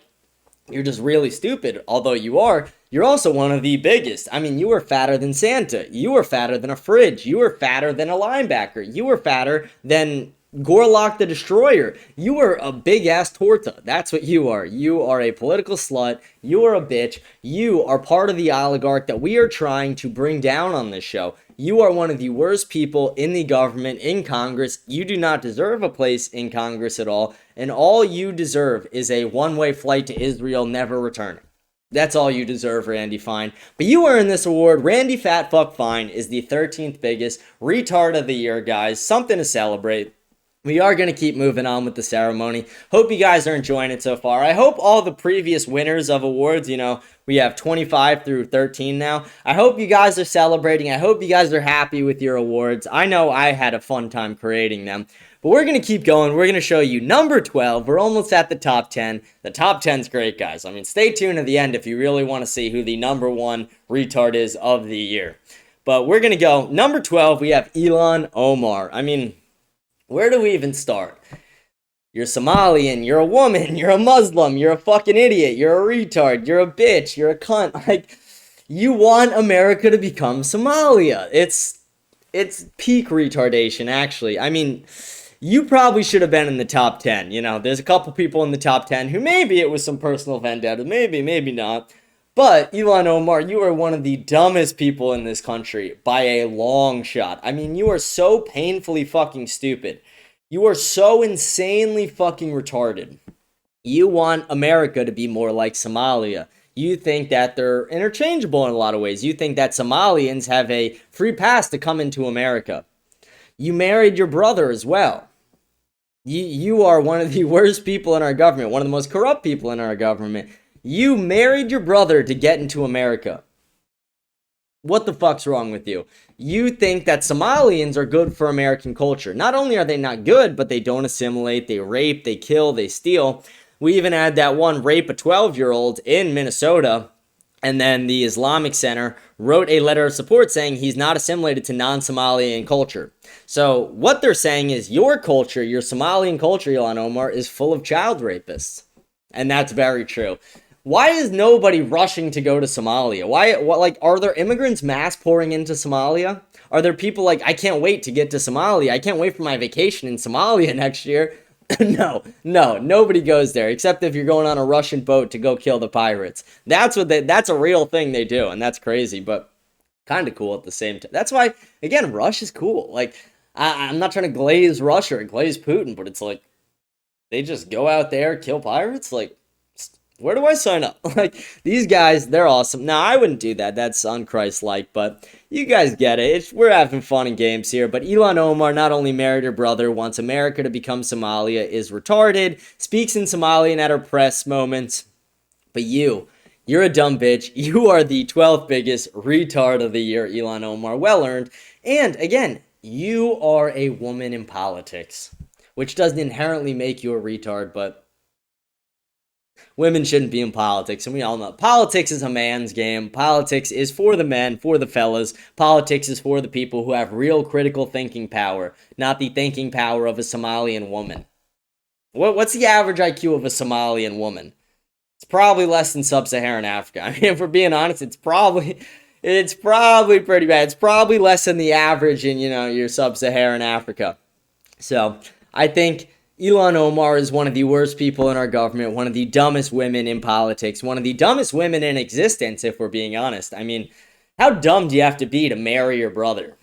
you're just really stupid, although you are. You're also one of the biggest. I mean, you were fatter than Santa. You were fatter than a fridge. You were fatter than a linebacker. You were fatter than Gorlock the Destroyer. You were a big-ass torta. That's what you are. You are a political slut. You are a bitch. You are part of the oligarch that we are trying to bring down on this show. You are one of the worst people in the government, in Congress. You do not deserve a place in Congress at all. And all you deserve is a one-way flight to Israel, never returning. That's all you deserve, Randy Fine. But you earned this award. Randy Fat Fuck Fine is the 13th biggest retard of the year, guys. Something to celebrate. We are going to keep moving on with the ceremony. Hope you guys are enjoying it so far. I hope all the previous winners of awards, we have 25 through 13 now. I hope you guys are celebrating. I hope you guys are happy with your awards. I know I had a fun time creating them. But we're going to keep going. We're going to show you number 12. We're almost at the top 10. The top 10's great, guys. I mean, stay tuned to the end if you really want to see who the number one retard is of the year. But we're going to go number 12. We have Ilhan Omar. I mean, where do we even start? You're Somalian, you're a woman, you're a Muslim, you're a fucking idiot, you're a retard, you're a bitch, you're a cunt. Like, you want America to become Somalia. It's peak retardation, actually. I mean, you probably should have been in the top 10. There's a couple people in the top 10 who maybe it was some personal vendetta, maybe not. But, Ilhan Omar, you are one of the dumbest people in this country by a long shot. I mean, you are so painfully fucking stupid. You are so insanely fucking retarded. You want America to be more like Somalia. You think that they're interchangeable in a lot of ways. You think that Somalians have a free pass to come into America. You married your brother as well. You are one of the worst people in our government, one of the most corrupt people in our government. You married your brother to get into America. What the fuck's wrong with you? You think that Somalians are good for American culture. Not only are they not good, but they don't assimilate, they rape, they kill, they steal. We even had that one rape a 12-year-old in Minnesota, and then the Islamic Center wrote a letter of support saying he's not assimilated to non-Somalian culture. So what they're saying is your culture, your Somalian culture, Ilhan Omar, is full of child rapists. And that's very true. Why is nobody rushing to go to Somalia? Are there immigrants mass pouring into Somalia? Are there people like, I can't wait to get to Somalia. I can't wait for my vacation in Somalia next year. No, nobody goes there, except if you're going on a Russian boat to go kill the pirates. That's a real thing they do, and that's crazy, but kind of cool at the same time. That's why, again, Russia's cool. Like, I'm not trying to glaze Russia or glaze Putin, but it's like they just go out there, kill pirates. Like, where do I sign up? Like, these guys, they're awesome. Now, I wouldn't do that. That's un-Christ-like, but you guys get it. We're having fun and games here. But Ilhan Omar not only married her brother, wants America to become Somalia, is retarded, speaks in Somalian at her press moments. But you're a dumb bitch. You are the 12th biggest retard of the year, Ilhan Omar. Well earned. And, again, you are a woman in politics, which doesn't inherently make you a retard, but women shouldn't be in politics, and we all know politics is a man's game. Politics is for the men, for the fellas. Politics is for the people who have real critical thinking power, not the thinking power of a Somalian woman. What's the average IQ of a Somalian woman? It's probably less than sub-Saharan Africa. I mean, if we're being honest, it's probably pretty bad. It's probably less than the average in, your sub-Saharan Africa. So, I think Ilhan Omar is one of the worst people in our government, one of the dumbest women in politics, one of the dumbest women in existence, if we're being honest. I mean, how dumb do you have to be to marry your brother?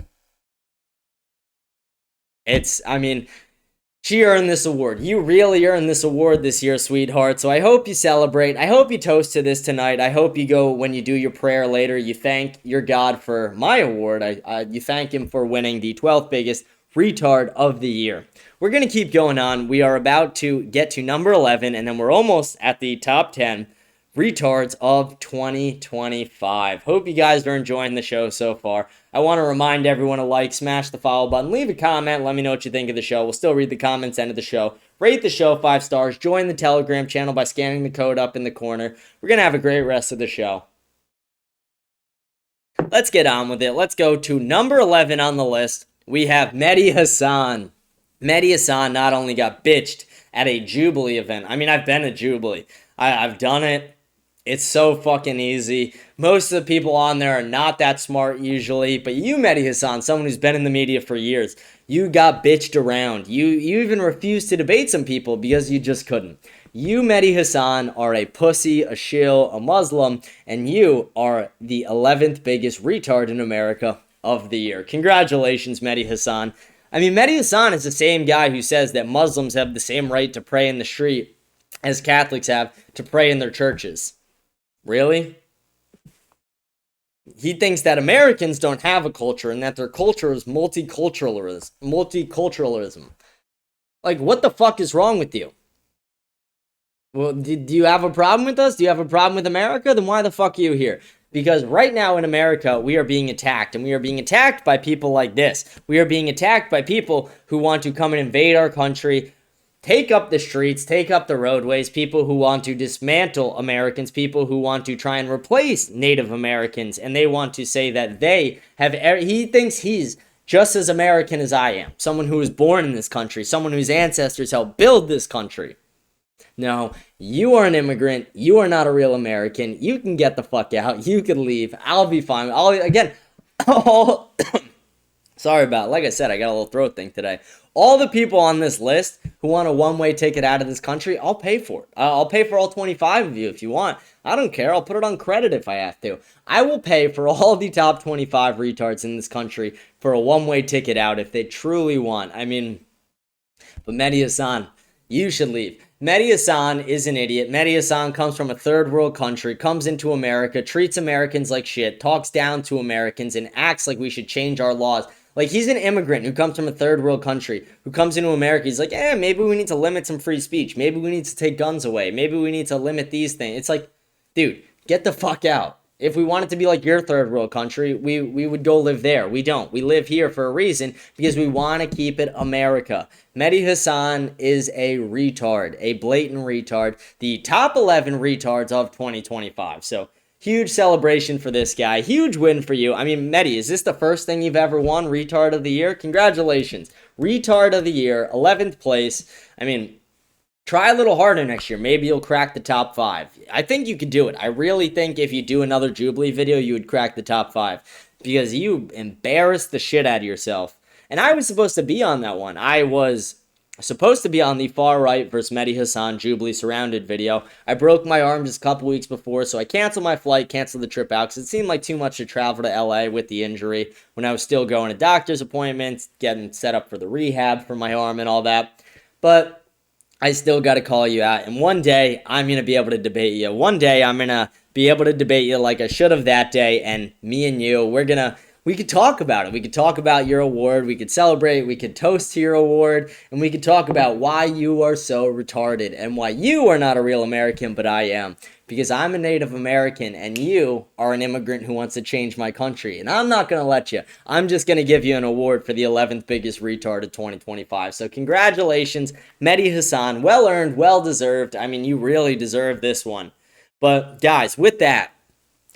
She earned this award. You really earned this award this year, sweetheart. So I hope you celebrate. I hope you toast to this tonight. I hope you go, when you do your prayer later, you thank your God for my award. You thank him for winning the 12th biggest retard of the year. We're going to keep going on. We are about to get to number 11, and then we're almost at the top 10 retards of 2025. Hope you guys are enjoying the show so far. I want to remind everyone to like, smash the follow button, leave a comment, let me know what you think of the show. We'll still read the comments end of the show. Rate the show 5 stars. Join the Telegram channel by scanning the code up in the corner. We're going to have a great rest of the show. Let's get on with it. Let's go to number 11 on the list. We have Mehdi Hasan. Mehdi Hasan not only got bitched at a Jubilee event. I mean, I've been at Jubilee. I've done it. It's so fucking easy. Most of the people on there are not that smart usually, but you, Mehdi Hasan, someone who's been in the media for years, you got bitched around. You even refused to debate some people because you just couldn't. You, Mehdi Hasan, are a pussy, a shill, a Muslim, and you are the 11th biggest retard in America of the year. Congratulations, Mehdi Hasan. I mean, Mehdi Hasan is the same guy who says that Muslims have the same right to pray in the street as Catholics have to pray in their churches. Really? He thinks that Americans don't have a culture and that their culture is multiculturalism. Like, what the fuck is wrong with you? Well, do you have a problem with us? Do you have a problem with America? Then why the fuck are you here? Because right now in America, we are being attacked, and we are being attacked by people like this. We are being attacked by people who want to come and invade our country, take up the streets, take up the roadways, people who want to dismantle Americans, people who want to try and replace Native Americans, and they want to say that they have, he thinks he's just as American as I am, someone who was born in this country, someone whose ancestors helped build this country. No, you are an immigrant, you are not a real American, you can get the fuck out, you can leave, I'll be fine, sorry about it. Like I said, I got a little throat thing today. All the people on this list who want a one-way ticket out of this country, I'll pay for it. I'll pay for all 25 of you if you want. I don't care. I'll put it on credit if I have to. I will pay for all the top 25 retards in this country for a one-way ticket out if they truly want. I mean, but Mehdi Hasan, you should leave. Mehdi Hasan is an idiot. Mehdi Hasan comes from a third world country, comes into America, treats Americans like shit, talks down to Americans, and acts like we should change our laws. Like, he's an immigrant who comes from a third world country, who comes into America. He's like, maybe we need to limit some free speech. Maybe we need to take guns away. Maybe we need to limit these things. It's like, dude, get the fuck out. If we wanted to be like your third world country, we would go live there. We don't. We live here for a reason because we want to keep it America. Mehdi Hasan is a retard, a blatant retard, the top 11 retards of 2025. So, huge celebration for this guy. Huge win for you. I mean, Mehdi, is this the first thing you've ever won? Retard of the year? Congratulations. Retard of the year, 11th place. I mean, try a little harder next year. Maybe you'll crack the top 5. I think you could do it. I really think if you do another Jubilee video, you would crack the top 5. Because you embarrassed the shit out of yourself. And I was supposed to be on that one. I was supposed to be on the far right versus Mehdi Hassan Jubilee Surrounded video. I broke my arm just a couple weeks before, so I canceled my flight, canceled the trip out, because it seemed like too much to travel to LA with the injury when I was still going to doctor's appointments, getting set up for the rehab for my arm and all that. But I still got to call you out, and one day I'm going to be able to debate you. One day I'm going to be able to debate you like I should have that day, and me and you, we could talk about it. We could talk about your award. We could celebrate. We could toast to your award. And we could talk about why you are so retarded and why you are not a real American, but I am. Because I'm a Native American and you are an immigrant who wants to change my country. And I'm not going to let you. I'm just going to give you an award for the 11th biggest retard of 2025. So congratulations, Mehdi Hassan. Well earned, well deserved. I mean, you really deserve this one. But guys, with that,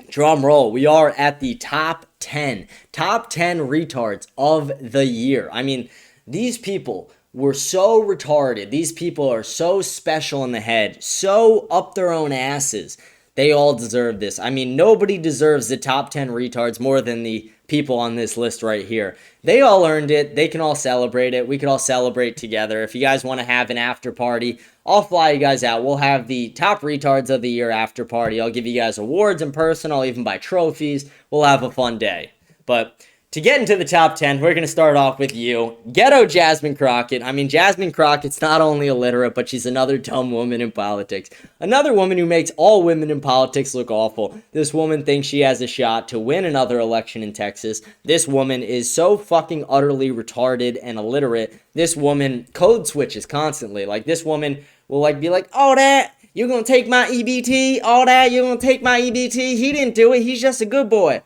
drum roll, we are at the top 10 retards of the year. I mean, these people were so retarded. These people are so special in the head, so up their own asses. They all deserve this. I mean, nobody deserves the top 10 retards more than the people on this list right here. They all earned it. They can all celebrate it. We can all celebrate together. If you guys want to have an after party, I'll fly you guys out. We'll have the top retards of the year after party. I'll give you guys awards in person. I'll even buy trophies. We'll have a fun day. But to get into the top 10, we're going to start off with you, Ghetto Jasmine Crockett. I mean, Jasmine Crockett's not only illiterate, but she's another dumb woman in politics. Another woman who makes all women in politics look awful. This woman thinks she has a shot to win another election in Texas. This woman is so fucking utterly retarded and illiterate. This woman code switches constantly. Like, this woman will, like, be like, oh, that, you're going to take my EBT? All that, you're going to take my EBT? He didn't do it. He's just a good boy.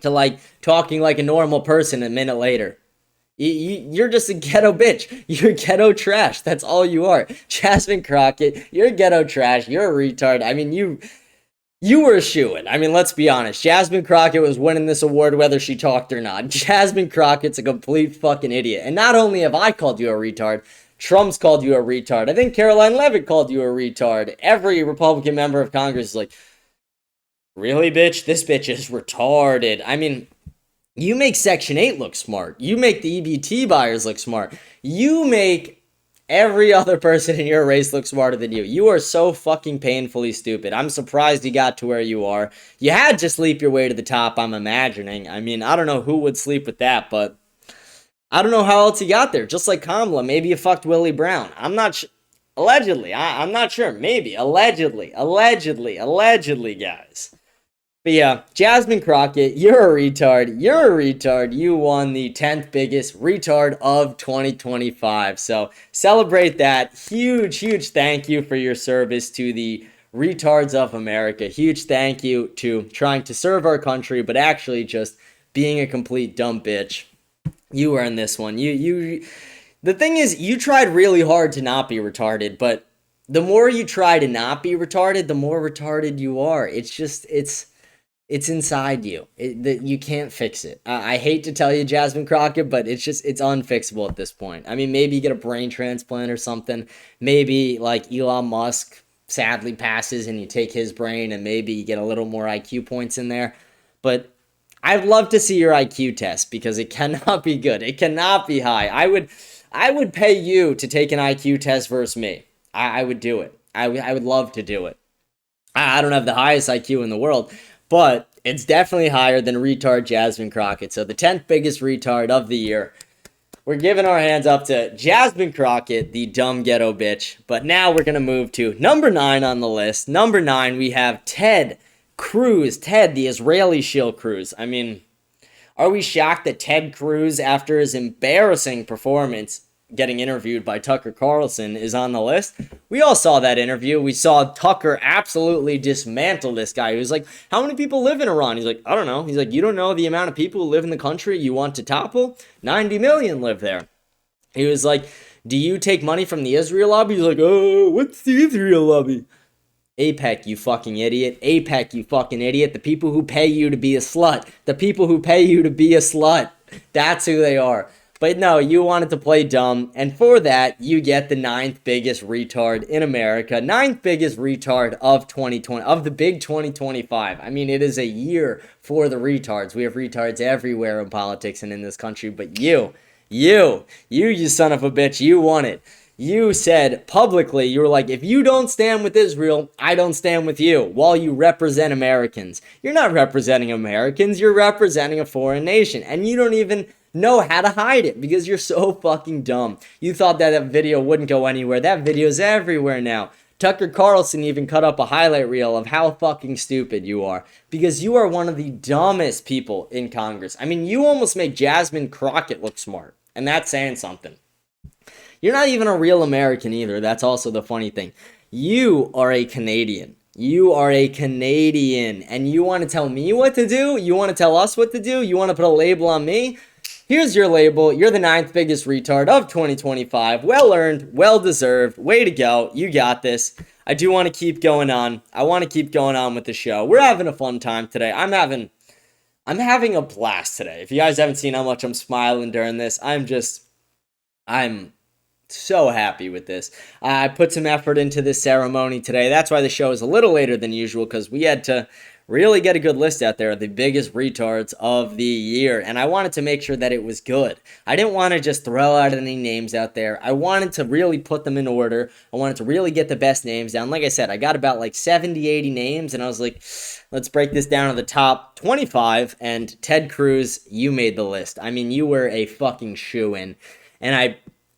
To, like, talking like a normal person a minute later. You're just a ghetto bitch. You're ghetto trash. That's all you are. Jasmine Crockett, you're ghetto trash. You're a retard. I mean, you were a shoo-in. I mean, let's be honest. Jasmine Crockett was winning this award whether she talked or not. Jasmine Crockett's a complete fucking idiot. And not only have I called you a retard, Trump's called you a retard. I think Caroline Leavitt called you a retard. Every Republican member of Congress is like, really, bitch? This bitch is retarded. I mean, you make Section 8 look smart. You make the EBT buyers look smart. You make every other person in your race look smarter than you. You are so fucking painfully stupid. I'm surprised you got to where you are. You had to sleep your way to the top, I'm imagining. I mean, I don't know who would sleep with that, but I don't know how else you got there. Just like Kamala, maybe you fucked Willie Brown. I'm not sure. Allegedly. I'm not sure. Maybe. Allegedly, guys. But yeah, Jasmine Crockett, you're a retard. You're a retard. You won the 10th biggest retard of 2025. So celebrate that. Huge thank you for your service to the retards of America. Huge thank you to trying to serve our country, but actually just being a complete dumb bitch. You earned this one. The thing is, you tried really hard to not be retarded, but the more you try to not be retarded, the more retarded you are. It's inside you. You can't fix it. I hate to tell you, Jasmine Crockett, but it's unfixable at this point. I mean, maybe you get a brain transplant or something. Maybe, like, Elon Musk sadly passes and you take his brain and maybe you get a little more IQ points in there. But I'd love to see your IQ test because it cannot be good. It cannot be high. I would pay you to take an IQ test versus me. I would do it. I would love to do it. I don't have the highest IQ in the world, but it's definitely higher than retard Jasmine Crockett. So the 10th biggest retard of the year. We're giving our hands up to Jasmine Crockett, the dumb ghetto bitch. But now we're going to move to number 9 on the list. Number 9, we have Ted Cruz. Ted, the Israeli shill Cruz. I mean, are we shocked that Ted Cruz, after his embarrassing performance getting interviewed by Tucker Carlson, is on the list? We all saw that interview. We saw Tucker absolutely dismantle this guy. He was like, how many people live in Iran? He's like, I don't know. He's like, you don't know the amount of people who live in the country you want to topple? 90 million live there. He was like, do you take money from the Israel lobby? He's like, oh, what's the Israel lobby? APEC, you fucking idiot. APEC, you fucking idiot. The people who pay you to be a slut. The people who pay you to be a slut. That's who they are. But no, you wanted to play dumb, and for that, you get the 9th biggest retard in America. 9th biggest retard of 2020, of the big 2025. I mean, it is a year for the retards. We have retards everywhere in politics and in this country, but you You son of a bitch, you won it. You said publicly, you were like, if you don't stand with Israel, I don't stand with you, while you represent Americans. You're not representing Americans, you're representing a foreign nation, and you don't even know how to hide it because you're so fucking dumb. You thought that video wouldn't go anywhere. That video's everywhere now. Tucker Carlson even cut up a highlight reel of how fucking stupid you are because you are one of the dumbest people in Congress. I mean, you almost make Jasmine Crockett look smart, and that's saying something. You're not even a real American either. That's also the funny thing. You are a Canadian. You are a Canadian. And you want to tell me what to do? You want to tell us what to do? You want to put a label on me? Here's your label. You're the 9th biggest retard of 2025. Well earned, well deserved. Way to go. You got this. I do want to keep going on. I want to keep going on with the show. We're having a fun time today. I'm having a blast today. If you guys haven't seen how much I'm smiling during this, I'm so happy with this. I put some effort into this ceremony today. That's why the show is a little later than usual, because we had to really get a good list out there of the biggest retards of the year, and I wanted to make sure that it was good. I didn't want to just throw out any names out there. I wanted to really put them in order. I wanted to really get the best names down. Like I said, I got about like 70, 80 names, and I was like, let's break this down to the top 25, and Ted Cruz, you made the list. I mean, you were a fucking shoo-in, and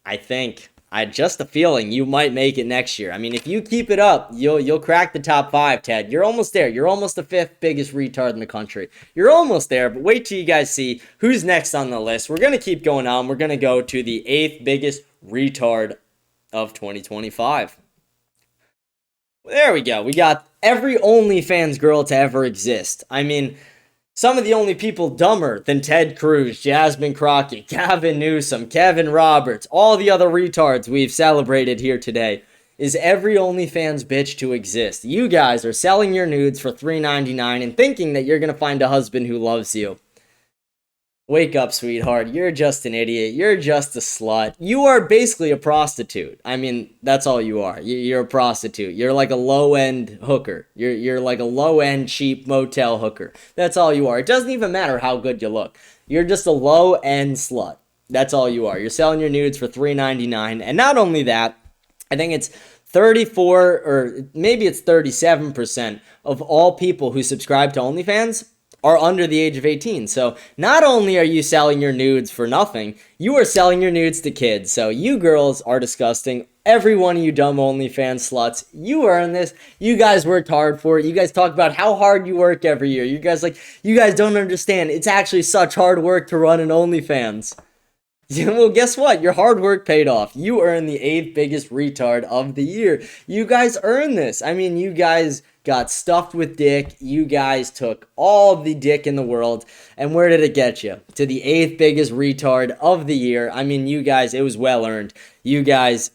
I think, I just a feeling you might make it next year. I mean, if you keep it up, you'll crack the top 5, Ted. You're almost there. You're almost the 5th biggest retard in the country. You're almost there, but wait till you guys see who's next on the list. We're going to keep going on. We're going to go to the 8th biggest retard of 2025. There we go. We got every OnlyFans girl to ever exist. I mean, some of the only people dumber than Ted Cruz, Jasmine Crockett, Gavin Newsom, Kevin Roberts, all the other retards we've celebrated here today, is every OnlyFans bitch to exist. You guys are selling your nudes for $3.99 and thinking that you're going to find a husband who loves you. Wake up, sweetheart. You're just an idiot. You're just a slut. You are basically a prostitute. I mean, that's all you are. You're a prostitute. You're like a low-end hooker. You're like a low-end, cheap motel hooker. That's all you are. It doesn't even matter how good you look. You're just a low-end slut. That's all you are. You're selling your nudes for $3.99. And not only that, I think it's 34 or maybe it's 37% of all people who subscribe to OnlyFans are under the age of 18. So not only are you selling your nudes for nothing, you are selling your nudes to kids. So you girls are disgusting. Every one of you dumb OnlyFans sluts, you earn this. You guys worked hard for it. You guys talk about how hard you work every year. You guys don't understand. It's actually such hard work to run an OnlyFans. Well, guess what? Your hard work paid off. You earned the 8th biggest retard of the year. You guys earned this. I mean, you guys got stuffed with dick. You guys took all the dick in the world. And where did it get you? To the 8th biggest retard of the year. I mean, you guys, it was well earned. You guys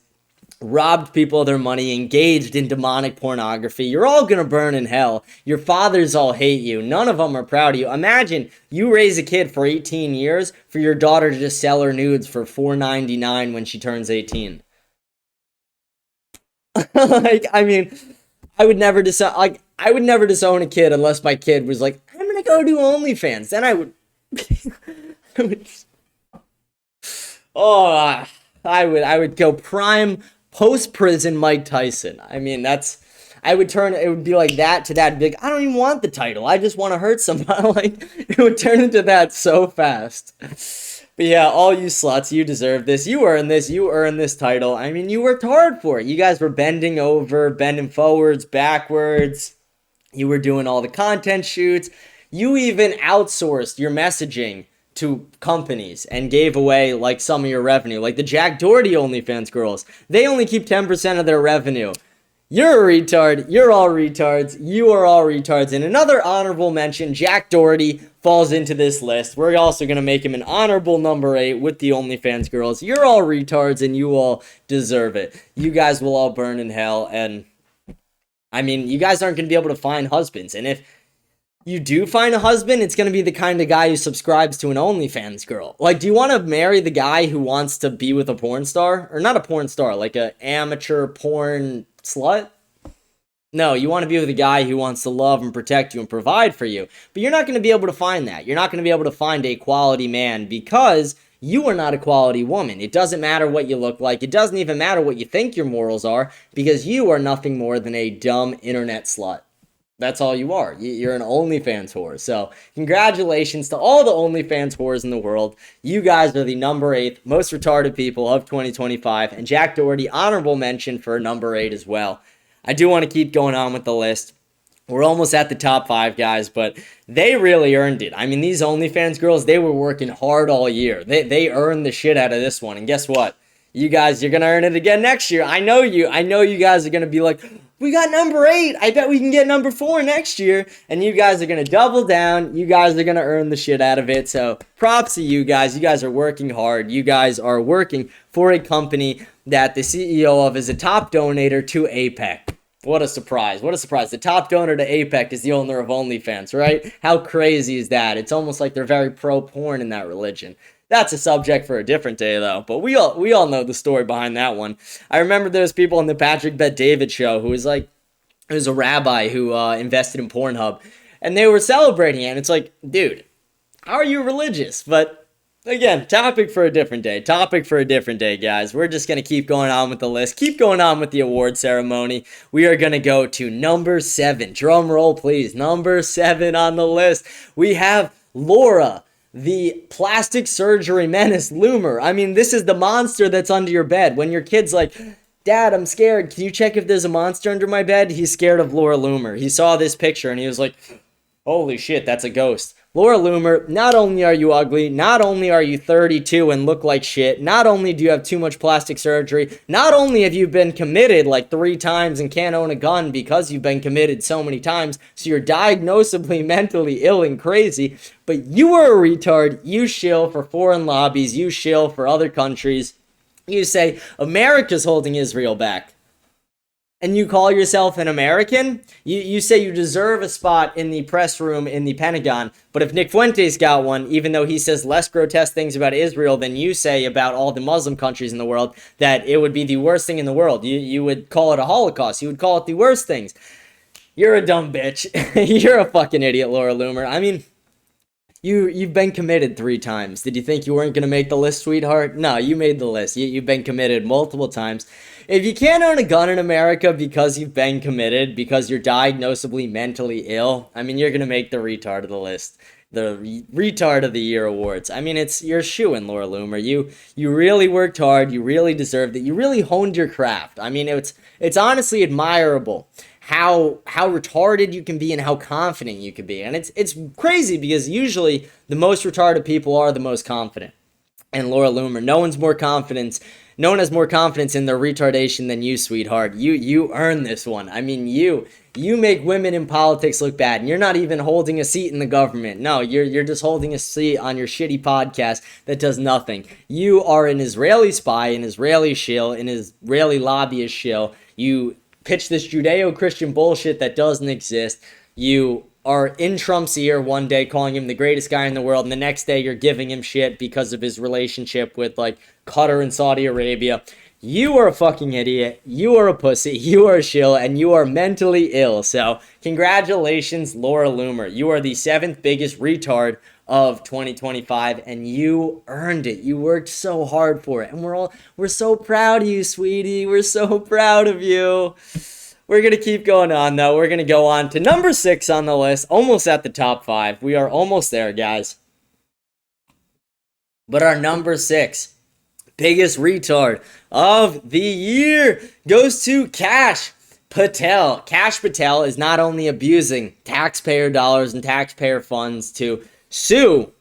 robbed people of their money, engaged in demonic pornography. You're all gonna burn in hell. Your fathers all hate you. None of them are proud of you. Imagine you raise a kid for 18 years for your daughter to just sell her nudes for $4.99 when she turns 18. I mean, I would never disown a kid unless my kid was like, I'm gonna go do OnlyFans. Then I would, I would go prime post-prison Mike Tyson. I mean, it would be like that to that big, I don't even want the title. I just want to hurt somebody. Like, it would turn into that so fast. But yeah, all you sluts, you deserve this. You earned this title. I mean, you worked hard for it. You guys were bending over, bending forwards, backwards. You were doing all the content shoots. You even outsourced your messaging to companies and gave away like some of your revenue, like the Jack Doherty OnlyFans girls. They only keep 10% of their revenue. You're a retard. You're all retards. You are all retards. And another honorable mention, Jack Doherty falls into this list. We're also going to make him an honorable number 8 with the OnlyFans girls. You're all retards and you all deserve it. You guys will all burn in hell. And I mean, you guys aren't going to be able to find husbands. And if you do find a husband, it's going to be the kind of guy who subscribes to an OnlyFans girl. Like, do you want to marry the guy who wants to be with a porn star? Or not a porn star, like an amateur porn slut? No, you want to be with a guy who wants to love and protect you and provide for you. But you're not going to be able to find that. You're not going to be able to find a quality man because you are not a quality woman. It doesn't matter what you look like. It doesn't even matter what you think your morals are, because you are nothing more than a dumb internet slut. That's all you are. You're an OnlyFans whore. So congratulations to all the OnlyFans whores in the world. You guys are the number 8 most retarded people of 2025. And Jack Doherty, honorable mention for number 8 as well. I do want to keep going on with the list. We're almost at the top 5, guys, but they really earned it. I mean, these OnlyFans girls, they were working hard all year. They earned the shit out of this one. And guess what? You guys, you're going to earn it again next year. I know you guys are going to be like, we got number 8. I bet we can get number 4 next year. And you guys are going to double down. You guys are going to earn the shit out of it. So props to you guys. You guys are working hard. You guys are working for a company that the CEO of is a top donator to APEC. What a surprise. What a surprise. The top donor to APEC is the owner of OnlyFans, right? How crazy is that? It's almost like they're very pro-porn in that religion. That's a subject for a different day, though. But we all know the story behind that one. I remember there's people on the Patrick Bet-David show who was like, it was a rabbi who invested in Pornhub, and they were celebrating it. And it's like, dude, how are you religious? But again, topic for a different day. Topic for a different day, guys. We're just going to keep going on with the list. Keep going on with the award ceremony. We are going to go to number 7. Drum roll, please. Number 7 on the list. We have Laura, the plastic surgery menace Loomer. I mean, this is the monster that's under your bed. When your kid's like, Dad, I'm scared. Can you check if there's a monster under my bed? He's scared of Laura Loomer. He saw this picture and he was like, holy shit, that's a ghost. Laura Loomer, not only are you ugly, not only are you 32 and look like shit, not only do you have too much plastic surgery, not only have you been committed like 3 times and can't own a gun because you've been committed so many times, so you're diagnosably mentally ill and crazy, but you are a retard. You shill for foreign lobbies. You shill for other countries. You say, America's holding Israel back. And you call yourself an American? You say you deserve a spot in the press room in the Pentagon, but if Nick Fuentes got one, even though he says less grotesque things about Israel than you say about all the Muslim countries in the world, that it would be the worst thing in the world. You would call it a Holocaust. You would call it the worst things. You're a dumb bitch. You're a fucking idiot, Laura Loomer. I mean, you've been committed 3 times. Did you think you weren't going to make the list, sweetheart? No, you made the list. You've been committed multiple times. If you can't own a gun in America because you've been committed, because you're diagnosably mentally ill, I mean, you're going to make the retard of the list. The retard of the year awards. I mean, you're shoo-in, Laura Loomer. You really worked hard. You really deserved it. You really honed your craft. I mean, it's honestly admirable how retarded you can be and how confident you can be. And it's crazy because usually the most retarded people are the most confident. And Laura Loomer, no one has more confidence in their retardation than you, sweetheart. You earned this one. I mean, you make women in politics look bad, and you're not even holding a seat in the government. No, you're just holding a seat on your shitty podcast that does nothing. You are an Israeli spy, an Israeli shill, an Israeli lobbyist shill. You pitch this Judeo-Christian bullshit that doesn't exist. You are in Trump's ear one day calling him the greatest guy in the world, and the next day you're giving him shit because of his relationship with like Qatar and Saudi Arabia. You are a fucking idiot. You are a pussy. You are a shill, and you are mentally ill. So congratulations, Laura Loomer. You are the 7th biggest retard of 2025, and you earned it. You worked so hard for it, and we're so proud of you, sweetie. We're so proud of you. We're going to keep going on, though. We're going to go on to number 6 on the list, almost at the top 5. We are almost there, guys. But our number 6 biggest retard of the year goes to Kash Patel. Kash Patel is not only abusing taxpayer dollars and taxpayer funds to sue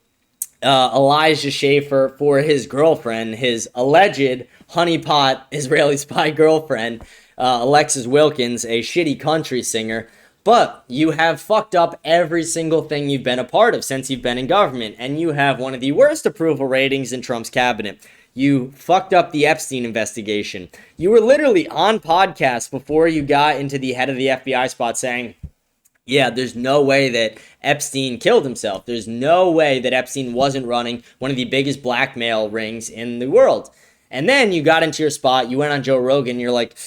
Elijah Schaffer for his girlfriend, his alleged honeypot Israeli spy girlfriend, Alexis Wilkins, a shitty country singer. But you have fucked up every single thing you've been a part of since you've been in government, and you have one of the worst approval ratings in Trump's cabinet. You fucked up the Epstein investigation. You were literally on podcasts before you got into the head of the FBI spot saying, yeah, there's no way that Epstein killed himself. There's no way that Epstein wasn't running one of the biggest blackmail rings in the world. And then you got into your spot, you went on Joe Rogan, you're like,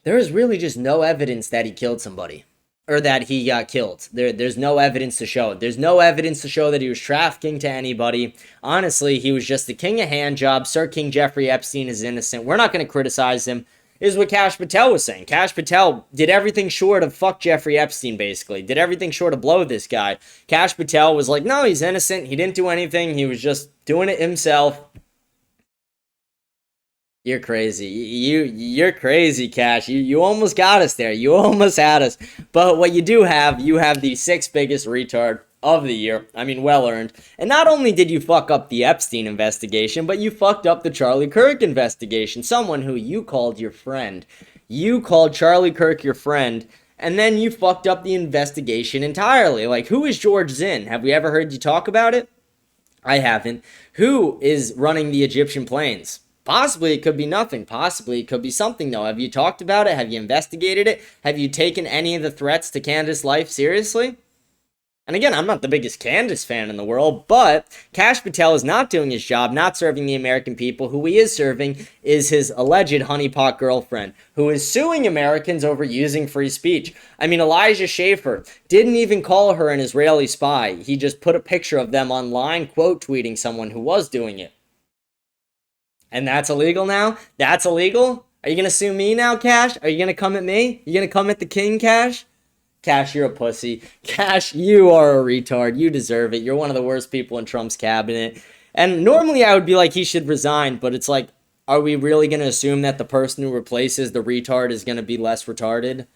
there is really just no evidence that he killed somebody. or that he got killed. There's no evidence to show it. There's no evidence to show that he was trafficking to anybody. Honestly, he was just the king of handjobs. Sir King Jeffrey Epstein is innocent. We're not going to criticize him. Is what Kash Patel was saying. Kash Patel did everything short of fuck Jeffrey Epstein, basically. Did everything short of blow this guy. Kash Patel was like, no, he's innocent. He didn't do anything. He was just doing it himself. You're crazy. You're crazy, Cash. You almost got us there. You almost had us. But what you have the sixth biggest retard of the year. I mean, well earned. And not only did you fuck up the Epstein investigation, but you fucked up the Charlie Kirk investigation. Someone who you called your friend. You called Charlie Kirk your friend, and then you fucked up the investigation entirely. Like, who is George Zinn? Have we ever heard you talk about it? I haven't. Who is running the Egyptian planes? Possibly it could be nothing. Possibly it could be something, though. Have you talked about it? Have you investigated it? Have you taken any of the threats to Candace's life seriously? And again, I'm not the biggest Candace fan in the world, but Kash Patel is not doing his job, not serving the American people. Who he is serving is his alleged honeypot girlfriend, who is suing Americans over using free speech. I mean, Elijah Schaffer didn't even call her an Israeli spy. He just put a picture of them online, quote tweeting someone who was doing it. And that's illegal now? That's illegal? Are you going to sue me now, Cash? Are you going to come at me? You going to come at the king, Cash? Cash, you're a pussy. Cash, you are a retard. You deserve it. You're one of the worst people in Trump's cabinet. And normally I would be like, he should resign. But it's like, are we really going to assume that the person who replaces the retard is going to be less retarded?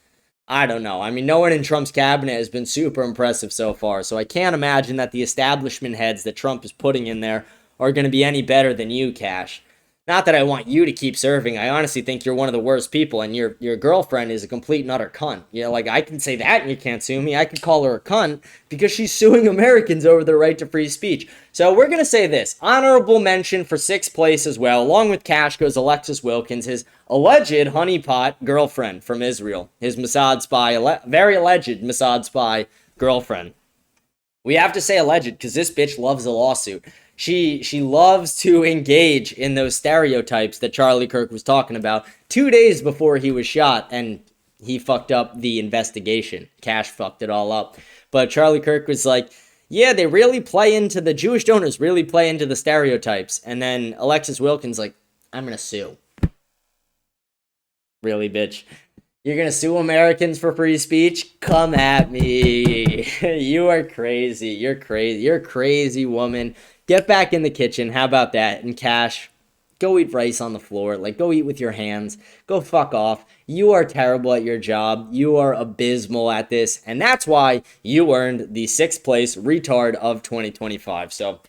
I don't know. I mean, no one in Trump's cabinet has been super impressive so far. So I can't imagine that the establishment heads that Trump is putting in there are going to be any better than you, Cash. Not that I want you to keep serving. I honestly think you're one of the worst people, and your girlfriend is a complete and utter cunt. You know, like, I can say that and you can't sue me. I could call her a cunt because she's suing Americans over their right to free speech. So we're going to say this. Honorable mention for sixth place as well. Along with Cash goes Alexis Wilkins, his alleged honeypot girlfriend from Israel. His Mossad spy, very alleged Mossad spy girlfriend. We have to say alleged because this bitch loves a lawsuit. She loves to engage in those stereotypes that Charlie Kirk was talking about 2 days before he was shot, and he fucked up the investigation. Cash fucked it all up. But Charlie Kirk was like, yeah, they really play into the Jewish donors, really play into the stereotypes. And then Alexis Wilkins like, I'm going to sue. Really, bitch? You're going to sue Americans for free speech? Come at me. You are crazy. You're crazy. You're a crazy woman. Get back in the kitchen. How about that? And Cash, go eat rice on the floor. Like, go eat with your hands. Go fuck off. You are terrible at your job. You are abysmal at this. And that's why you earned the sixth place retard of 2025. So,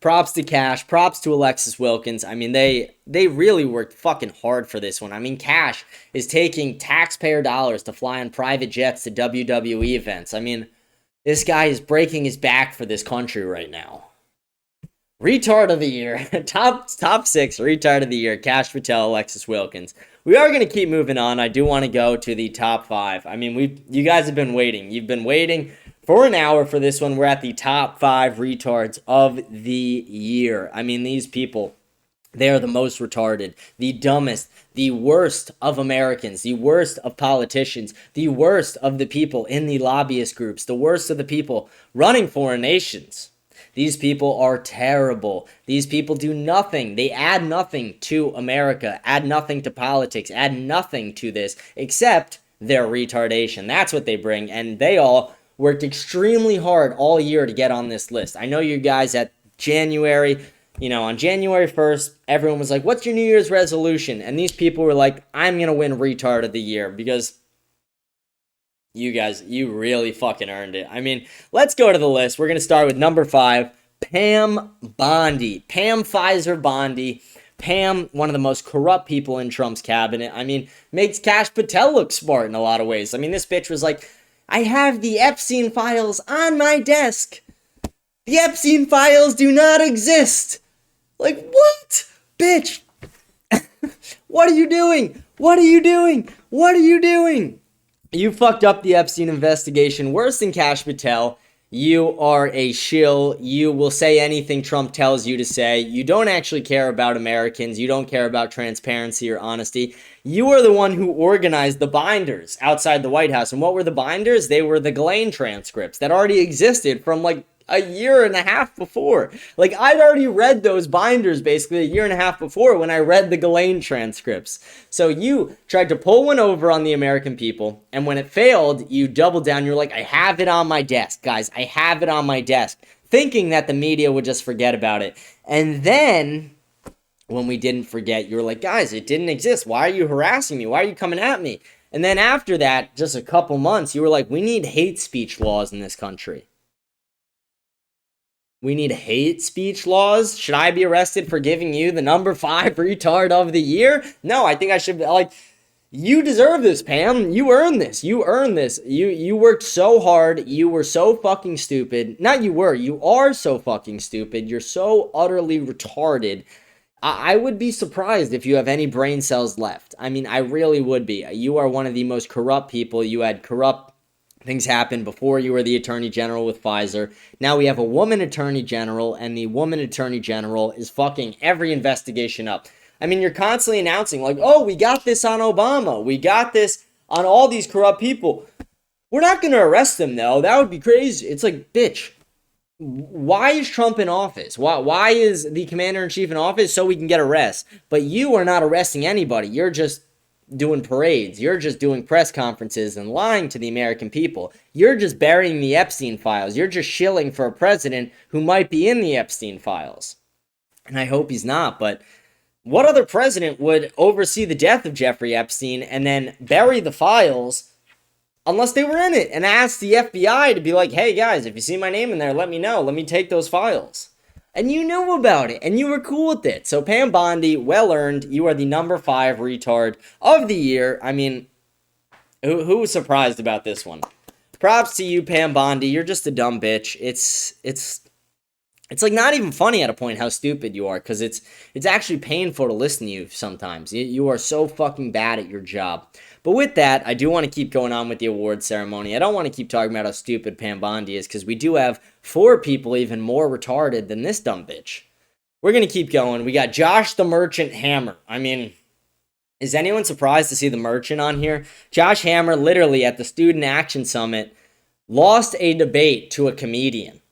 props to Cash. Props to Alexis Wilkins. I mean, they really worked fucking hard for this one. I mean, Cash is taking taxpayer dollars to fly on private jets to WWE events. I mean, this guy is breaking his back for this country right now. Retard of the year. top six retard of the year. Kash Patel, Alexis Wilkins. We are going to keep moving on. I do want to go to the top five. I mean, you guys have been waiting. You've been waiting for an hour for this one. We're at the top five retards of the year. I mean, these people, they are the most retarded, the dumbest, the worst of Americans, the worst of politicians, the worst of the people in the lobbyist groups, the worst of the people running foreign nations. These people are terrible. These people do nothing. They add nothing to America, add nothing to politics, add nothing to this, except their retardation. That's what they bring, and they all worked extremely hard all year to get on this list. I know you guys at January, on January 1st, everyone was like, what's your New Year's resolution? And these people were like, I'm going to win retard of the year because you guys, you really fucking earned it. I mean, let's go to the list. We're going to start with number 5, Pam Bondi. Pam Pfizer Bondi. Pam, one of the most corrupt people in Trump's cabinet. I mean, makes Kash Patel look smart in a lot of ways. I mean, this bitch was like, I have the Epstein files on my desk. The Epstein files do not exist. Like, what? Bitch. What are you doing? What are you doing? What are you doing? You fucked up the Epstein investigation worse than Kash Patel. You are a shill. You will say anything Trump tells you to say. You don't actually care about Americans. You don't care about transparency or honesty. You are the one who organized the binders outside the White House. And what were the binders? They were the Ghislaine transcripts that already existed from like a year and a half before. Like, I'd already read those binders basically a year and a half before when I read the Ghislaine transcripts. So you tried to pull one over on the American people, and when it failed, you doubled down. You're like, I have it on my desk, guys. I have it on my desk, thinking that the media would just forget about it. And then when we didn't forget, you were like, guys, it didn't exist. Why are you harassing me? Why are you coming at me? And then after that, just a couple months, you were like, we need hate speech laws in this country. We need hate speech laws? Should I be arrested for giving you the number 5 retard of the year? No, I think I should, like, you deserve this, Pam. You earned this. You earned this. You worked so hard. You were so fucking stupid. Not you were. You are so fucking stupid. You're so utterly retarded. I would be surprised if you have any brain cells left. I mean, I really would be. You are one of the most corrupt people. You had corrupt things happen before you were the attorney general with Pfizer. Now we have a woman attorney general, and the woman attorney general is fucking every investigation up. I mean, you're constantly announcing, like, oh, we got this on Obama. We got this on all these corrupt people. We're not going to arrest them, though. That would be crazy. It's like, bitch, why is Trump in office? Why is the commander-in-chief in office? So we can get arrests. But you are not arresting anybody. You're just doing parades. You're just doing press conferences and lying to the American people. You're just burying the Epstein files. You're just shilling for a president who might be in the Epstein files. And I hope he's not, but what other president would oversee the death of Jeffrey Epstein and then bury the files unless they were in it and ask the FBI to be like, hey guys, if you see my name in there, let me know. Let me take those files. And you knew about it, and you were cool with it. So Pam Bondi, well earned. You are the number 5 retard of the year. I mean, who was surprised about this one? Props to you, Pam Bondi. You're just a dumb bitch. It's like not even funny at a point how stupid you are, because it's actually painful to listen to you sometimes. You are so fucking bad at your job. But with that, I do want to keep going on with the award ceremony. I don't want to keep talking about how stupid Pam Bondi is, because we do have 4 people even more retarded than this dumb bitch. We're going to keep going. We got Josh the Merchant Hammer. I mean, is anyone surprised to see the Merchant on here? Josh Hammer, literally at the Student Action Summit, lost a debate to a comedian.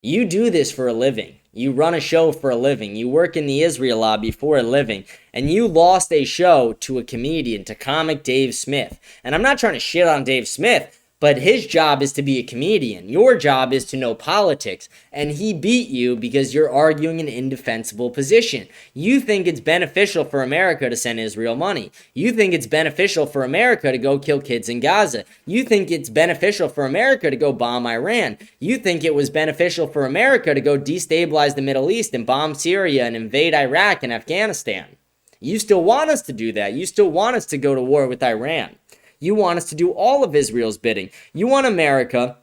You do this for a living. You run a show for a living. You work in the Israel lobby for a living. And you lost a show to a comedian, to comic Dave Smith. And I'm not trying to shit on Dave Smith, but his job is to be a comedian. Your job is to know politics. And he beat you because you're arguing an indefensible position. You think it's beneficial for America to send Israel money. You think it's beneficial for America to go kill kids in Gaza. You think it's beneficial for America to go bomb Iran. You think it was beneficial for America to go destabilize the Middle East and bomb Syria and invade Iraq and Afghanistan. You still want us to do that. You still want us to go to war with Iran. You want us to do all of Israel's bidding. You want America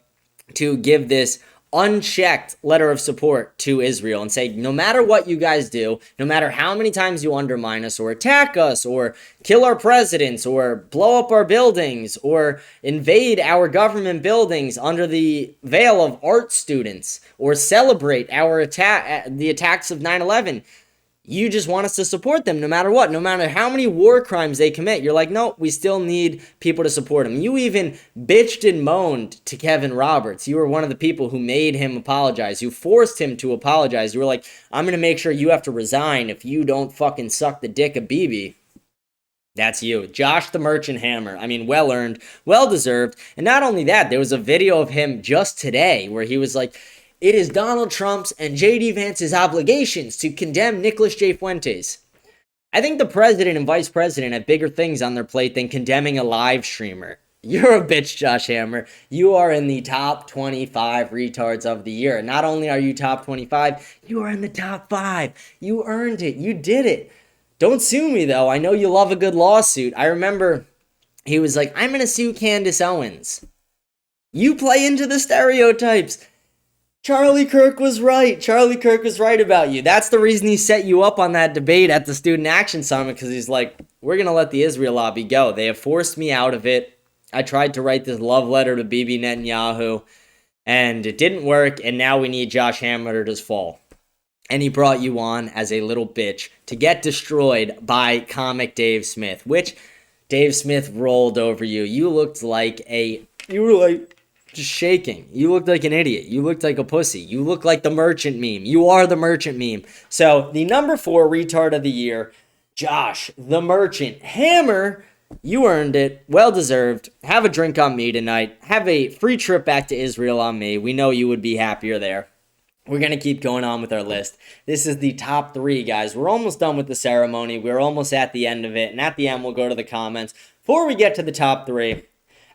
to give this unchecked letter of support to Israel and say, no matter what you guys do, no matter how many times you undermine us or attack us or kill our presidents or blow up our buildings or invade our government buildings under the veil of art students or celebrate the attacks of 9/11, you just want us to support them no matter what, no matter how many war crimes they commit. You're like, no, we still need people to support him. You even bitched and moaned to Kevin Roberts. You were one of the people who made him apologize. You forced him to apologize. You were like, I'm going to make sure you have to resign if you don't fucking suck the dick of Bibi. That's you. Josh the Merchant Hammer. I mean, well earned, well deserved. And not only that, there was a video of him just today where he was like, it is Donald Trump's and J.D. Vance's obligations to condemn Nicholas J. Fuentes. I think the president and vice president have bigger things on their plate than condemning a live streamer. You're a bitch, Josh Hammer. You are in the top 25 retards of the year. Not only are you top 25, you are in the top 5. You earned it. You did it. Don't sue me, though. I know you love a good lawsuit. I remember he was like, I'm going to sue Candace Owens. You play into the stereotypes. Charlie Kirk was right. Charlie Kirk was right about you. That's the reason he set you up on that debate at the Student Action Summit, because he's like, we're going to let the Israel lobby go. They have forced me out of it. I tried to write this love letter to Bibi Netanyahu, and it didn't work, and now we need Josh Hammer to fall. And he brought you on as a little bitch to get destroyed by comic Dave Smith, which Dave Smith rolled over you. You looked like you were like just shaking. You looked like an idiot. You looked like a pussy. You look like the merchant meme. You are the merchant meme. So the number 4 retard of the year, Josh, the merchant Hammer. You earned it. Well deserved. Have a drink on me tonight. Have a free trip back to Israel on me. We know you would be happier there. We're going to keep going on with our list. This is the top 3, guys. We're almost done with the ceremony. We're almost at the end of it. And at the end, we'll go to the comments. Before we get to the top 3,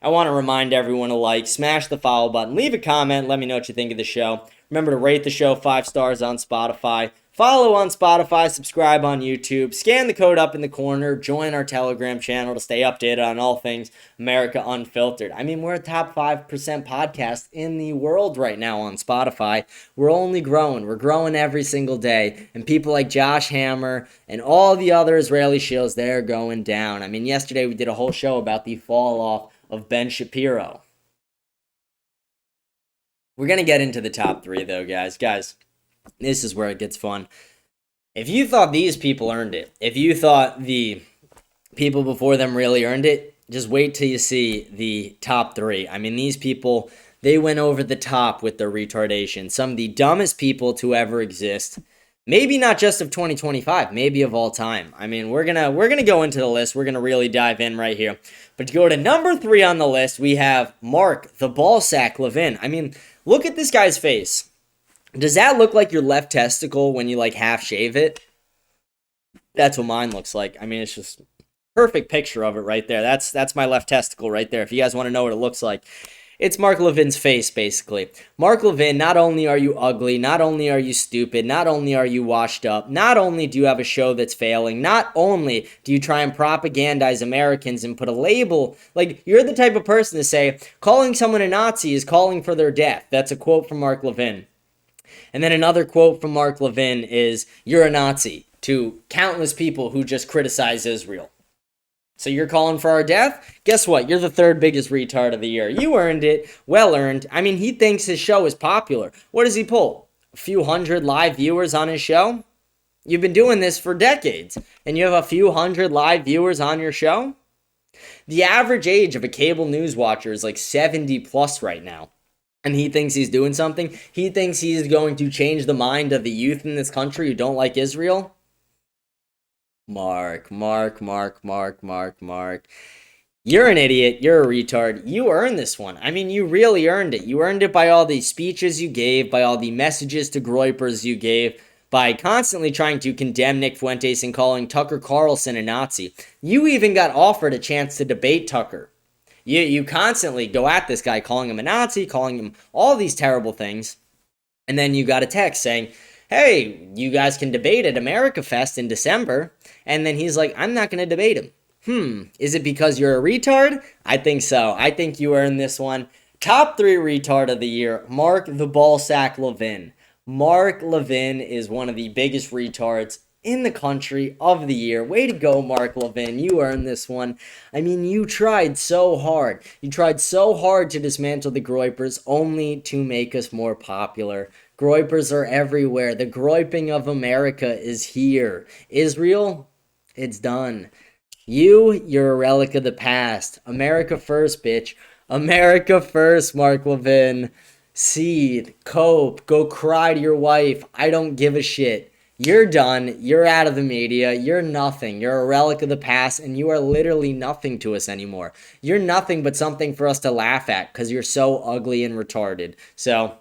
I want to remind everyone to like, smash the follow button, leave a comment, let me know what you think of the show. Remember to rate the show 5 stars on Spotify. Follow on Spotify, subscribe on YouTube, scan the code up in the corner, join our Telegram channel to stay updated on all things America Unfiltered. I mean, we're a top 5% podcast in the world right now on Spotify. We're only growing. We're growing every single day. And people like Josh Hammer and all the other Israeli shills, they're going down. I mean, yesterday we did a whole show about the fall off of Ben Shapiro. We're going to get into the top 3, though, guys. Guys, this is where it gets fun. If you thought these people earned it, if you thought the people before them really earned it, just wait till you see the top 3. I mean, these people, they went over the top with their retardation. Some of the dumbest people to ever exist. Maybe not just of 2025, maybe of all time. I mean, we're gonna go into the list. We're gonna really dive in right here. But to go to number 3 on the list, we have Mark the Ballsack Levin. I mean, look at this guy's face. Does that look like your left testicle when you like half shave it? That's what mine looks like. I mean, it's just perfect picture of it right there. That's my left testicle right there. If you guys want to know what it looks like. It's Mark Levin's face, basically. Mark Levin, not only are you ugly, not only are you stupid, not only are you washed up, not only do you have a show that's failing, not only do you try and propagandize Americans and put a label, like, you're the type of person to say, calling someone a Nazi is calling for their death. That's a quote from Mark Levin. And then another quote from Mark Levin is, you're a Nazi, to countless people who just criticize Israel. So you're calling for our death? Guess what? You're the 3rd biggest retard of the year. You earned it. Well earned. I mean, he thinks his show is popular. What does he pull? A few hundred live viewers on his show? You've been doing this for decades, and you have a few hundred live viewers on your show? The average age of a cable news watcher is like 70 plus right now. And he thinks he's doing something? He thinks he's going to change the mind of the youth in this country who don't like Israel? Mark. You're an idiot. You're a retard. You earned this one. I mean, you really earned it. You earned it by all the speeches you gave, by all the messages to Groypers you gave, by constantly trying to condemn Nick Fuentes and calling Tucker Carlson a Nazi. You even got offered a chance to debate Tucker. You constantly go at this guy, calling him a Nazi, calling him all these terrible things. And then you got a text saying, hey, you guys can debate at America Fest in December. And then he's like, I'm not going to debate him. Is it because you're a retard? I think so. I think you earned this one. Top 3 retard of the year, Mark the Ballsack Levin. Mark Levin is one of the biggest retards in the country of the year. Way to go, Mark Levin. You earned this one. I mean, you tried so hard. You tried so hard to dismantle the Groypers only to make us more popular. Groypers are everywhere. The Groyping of America is here. Israel, it's done. You're a relic of the past. America first, bitch. America first, Mark Levin. Seethe, cope, go cry to your wife. I don't give a shit. You're done. You're out of the media. You're nothing. You're a relic of the past, and you are literally nothing to us anymore. You're nothing but something for us to laugh at because you're so ugly and retarded. So,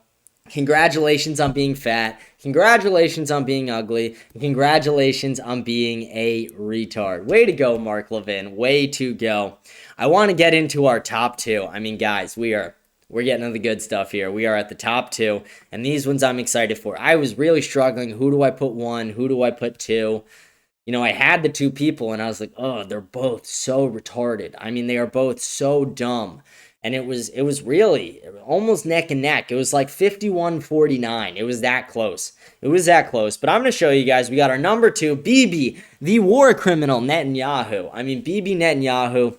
congratulations on being fat. Congratulations on being ugly. And congratulations on being a retard. Way to go, Mark Levin. Way to go. I want to get into our top 2. I mean, guys, we're getting to the good stuff here. We are at the top 2, and these ones I'm excited for. I was really struggling. Who do I put 1? Who do I put 2? You know, I had the 2 people, and I was like, oh, they're both so retarded. I mean, they are both so dumb. And it was really almost neck and neck. It was like 51-49. It was that close. But I'm going to show you guys. We got our number 2, Bibi, the war criminal Netanyahu. I mean, Bibi Netanyahu.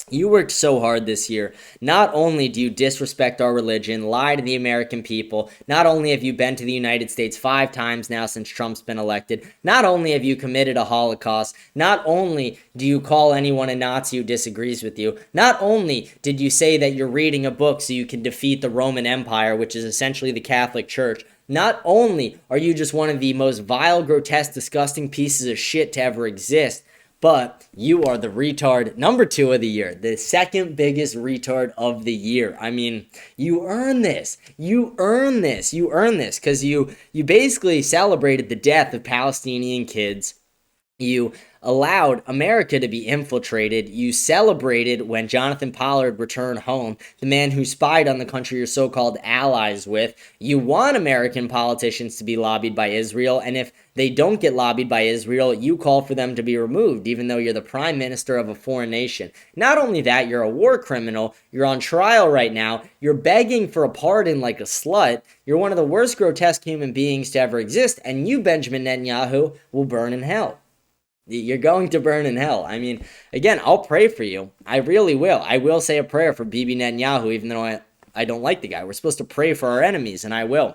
You worked so hard this year. Not only do you disrespect our religion, lie to the American people, not only have you been to the United States 5 times now since Trump's been elected, not only have you committed a Holocaust, not only do you call anyone a Nazi who disagrees with you, not only did you say that you're reading a book so you can defeat the Roman Empire, which is essentially the Catholic Church, not only are you just one of the most vile, grotesque, disgusting pieces of shit to ever exist, but you are the retard number 2 of the year, the second biggest retard of the year. I mean, you earn this. You earn this. You earn this because you basically celebrated the death of Palestinian kids. You allowed America to be infiltrated. You celebrated when Jonathan Pollard returned home, the man who spied on the country you're so-called allies with. You want American politicians to be lobbied by Israel, and if they don't get lobbied by Israel, you call for them to be removed, even though you're the prime minister of a foreign nation. Not only that, you're a war criminal. You're on trial right now. You're begging for a pardon like a slut. You're one of the worst grotesque human beings to ever exist, and you, Benjamin Netanyahu, will burn in hell. You're going to burn in hell. I mean, again, I'll pray for you. I really will. I will say a prayer for Bibi Netanyahu, even though I don't like the guy. We're supposed to pray for our enemies, and I will.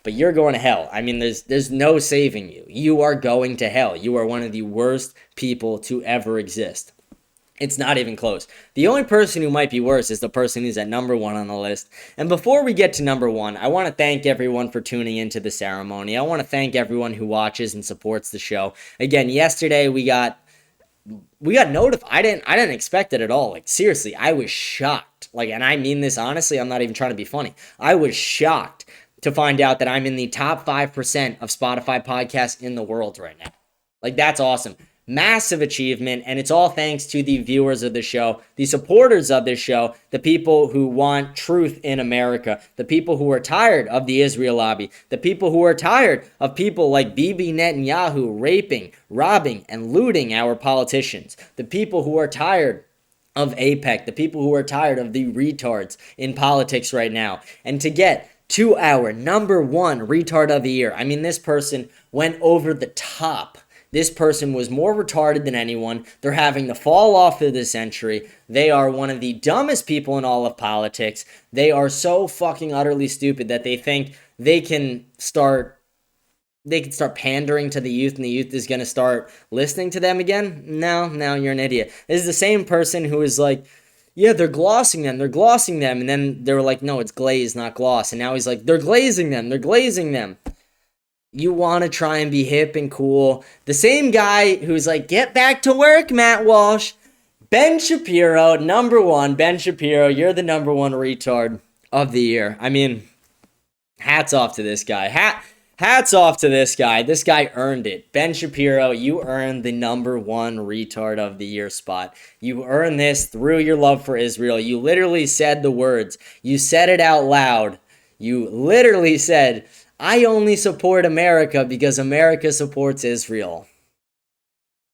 But you're going to hell. I mean, there's no saving you. You are going to hell. You are one of the worst people to ever exist. It's not even close. The only person who might be worse is the person who's at number 1 on the list. And before we get to number 1, I want to thank everyone for tuning into the ceremony. I want to thank everyone who watches and supports the show. Again, yesterday we got notified. I didn't expect it at all. Like, seriously, I was shocked. Like, and I mean this honestly, I'm not even trying to be funny. I was shocked to find out that I'm in the top 5% of Spotify podcasts in the world right now. Like, that's awesome. Massive achievement, and it's all thanks to the viewers of the show, the supporters of this show, the people who want truth in America, the people who are tired of the Israel lobby, the people who are tired of people like Bibi Netanyahu raping, robbing, and looting our politicians, the people who are tired of APEC, the people who are tired of the retards in politics right now, and to get to our number 1 retard of the year. I mean, this person went over the top. This person was more retarded than anyone. They're having the fall off of the century. They are one of the dumbest people in all of politics. They are so fucking utterly stupid that they think they can start pandering to the youth, and the youth is going to start listening to them again. No, you're an idiot. This is the same person who is like, yeah, they're glossing them. And then they were like, no, it's glaze, not gloss. And now he's like, they're glazing them. You want to try and be hip and cool. The same guy who's like, get back to work, Matt Walsh. Ben Shapiro, number 1. Ben Shapiro, you're the number 1 retard of the year. I mean, hats off to this guy. Hats off to this guy. This guy earned it. Ben Shapiro, you earned the number 1 retard of the year spot. You earned this through your love for Israel. You literally said the words. You said it out loud. You literally said, I only support America because America supports Israel.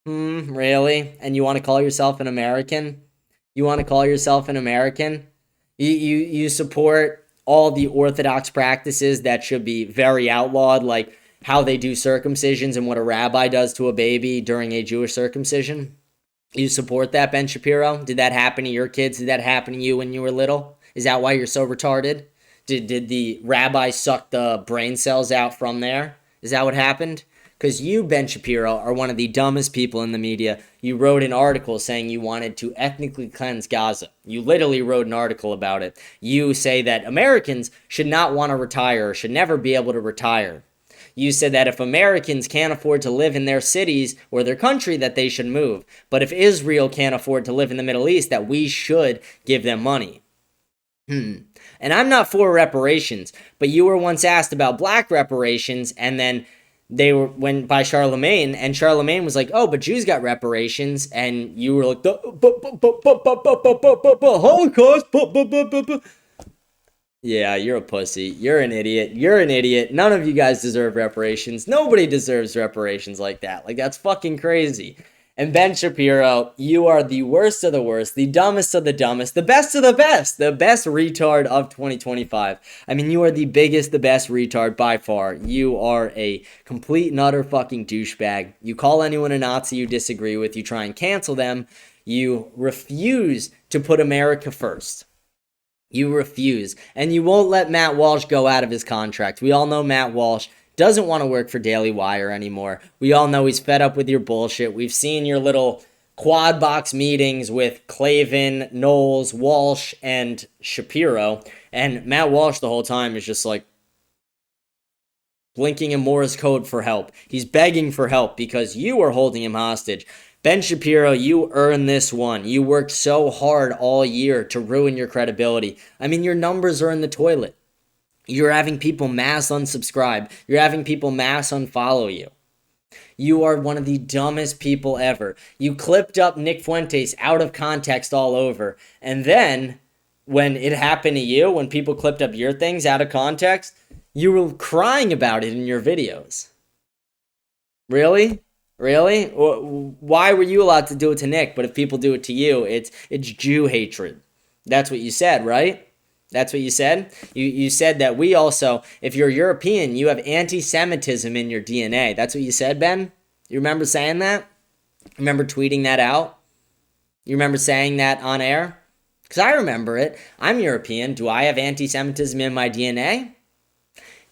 Really? And you want to call yourself an American? You support all the Orthodox practices that should be very outlawed, like how they do circumcisions and what a rabbi does to a baby during a Jewish circumcision? You support that, Ben Shapiro? Did that happen to your kids? Did that happen to you when you were little? Is that why you're so retarded? Did the rabbi suck the brain cells out from there? Is that what happened? Because you, Ben Shapiro, are one of the dumbest people in the media. You wrote an article saying you wanted to ethnically cleanse Gaza. You literally wrote an article about it. You say that Americans should not want to retire or should never be able to retire. You said that if Americans can't afford to live in their cities or their country, that they should move. But if Israel can't afford to live in the Middle East, that we should give them money. And I'm not for reparations, but you were once asked about black reparations, and then they went by Charlemagne, and Charlemagne was like, oh, but Jews got reparations, and you were like, Holocaust, Yeah, you're a pussy. You're an idiot. None of you guys deserve reparations. Nobody deserves reparations like that. Like, that's fucking crazy. And Ben Shapiro, you are the worst of the worst, the dumbest of the dumbest, the best of the best retard of 2025. I mean, you are the biggest, the best retard by far. You are a complete and utter fucking douchebag. You call anyone a Nazi you disagree with, you try and cancel them. You refuse to put America first. You refuse. And you won't let Matt Walsh go out of his contract. We all know Matt Walsh doesn't want to work for Daily Wire anymore. We all know he's fed up with your bullshit. We've seen your little quad box meetings with Clavin, Knowles, Walsh, and Shapiro. And Matt Walsh the whole time is just like blinking in Morse code for help. He's begging for help because you are holding him hostage. Ben Shapiro, you earned this one. You worked so hard all year to ruin your credibility. I mean, your numbers are in the toilet. You're having people mass unsubscribe. You're having people mass unfollow you. You are one of the dumbest people ever. You clipped up Nick Fuentes out of context all over. And then, when it happened to you, when people clipped up your things out of context, you were crying about it in your videos. Really? Really? Why were you allowed to do it to Nick, but if people do it to you, it's Jew hatred? That's what you said, right? That's what you said? You said that we also, if you're European, you have anti-Semitism in your DNA. That's what you said, Ben? You remember saying that? Remember tweeting that out? You remember saying that on air? Because I remember it. I'm European. Do I have anti-Semitism in my DNA?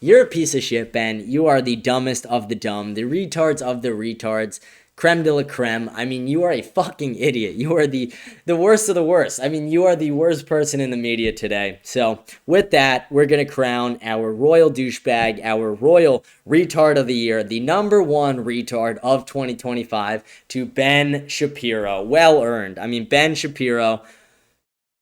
You're a piece of shit, Ben. You are the dumbest of the dumb, the retards of the retards, creme de la creme. I mean, you are a fucking idiot. You are the worst of the worst. I mean, you are the worst person in the media today. So with that, we're going to crown our royal douchebag, our royal retard of the year, the number one retard of 2025 to Ben Shapiro. Well earned. I mean, Ben Shapiro,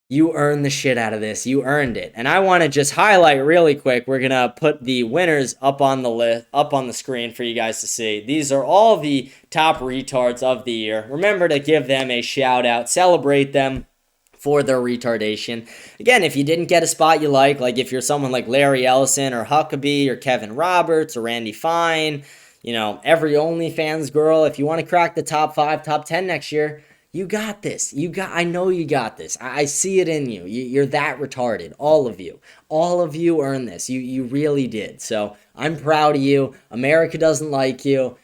you earned the shit out of this. You earned it. And I want to just highlight really quick. We're going to put the winners up on the list, up on the screen for you guys to see. These are all the top retards of the year. Remember to give them a shout out. Celebrate them for their retardation. Again, if you didn't get a spot you like if you're someone like Larry Ellison or Huckabee or Kevin Roberts or Randy Fine, every OnlyFans girl, if you want to crack the top 5, top 10 next year, you got this. I know you got this. I see it in you. You're that retarded. All of you. All of you earned this. You really did. So I'm proud of you. America doesn't like you.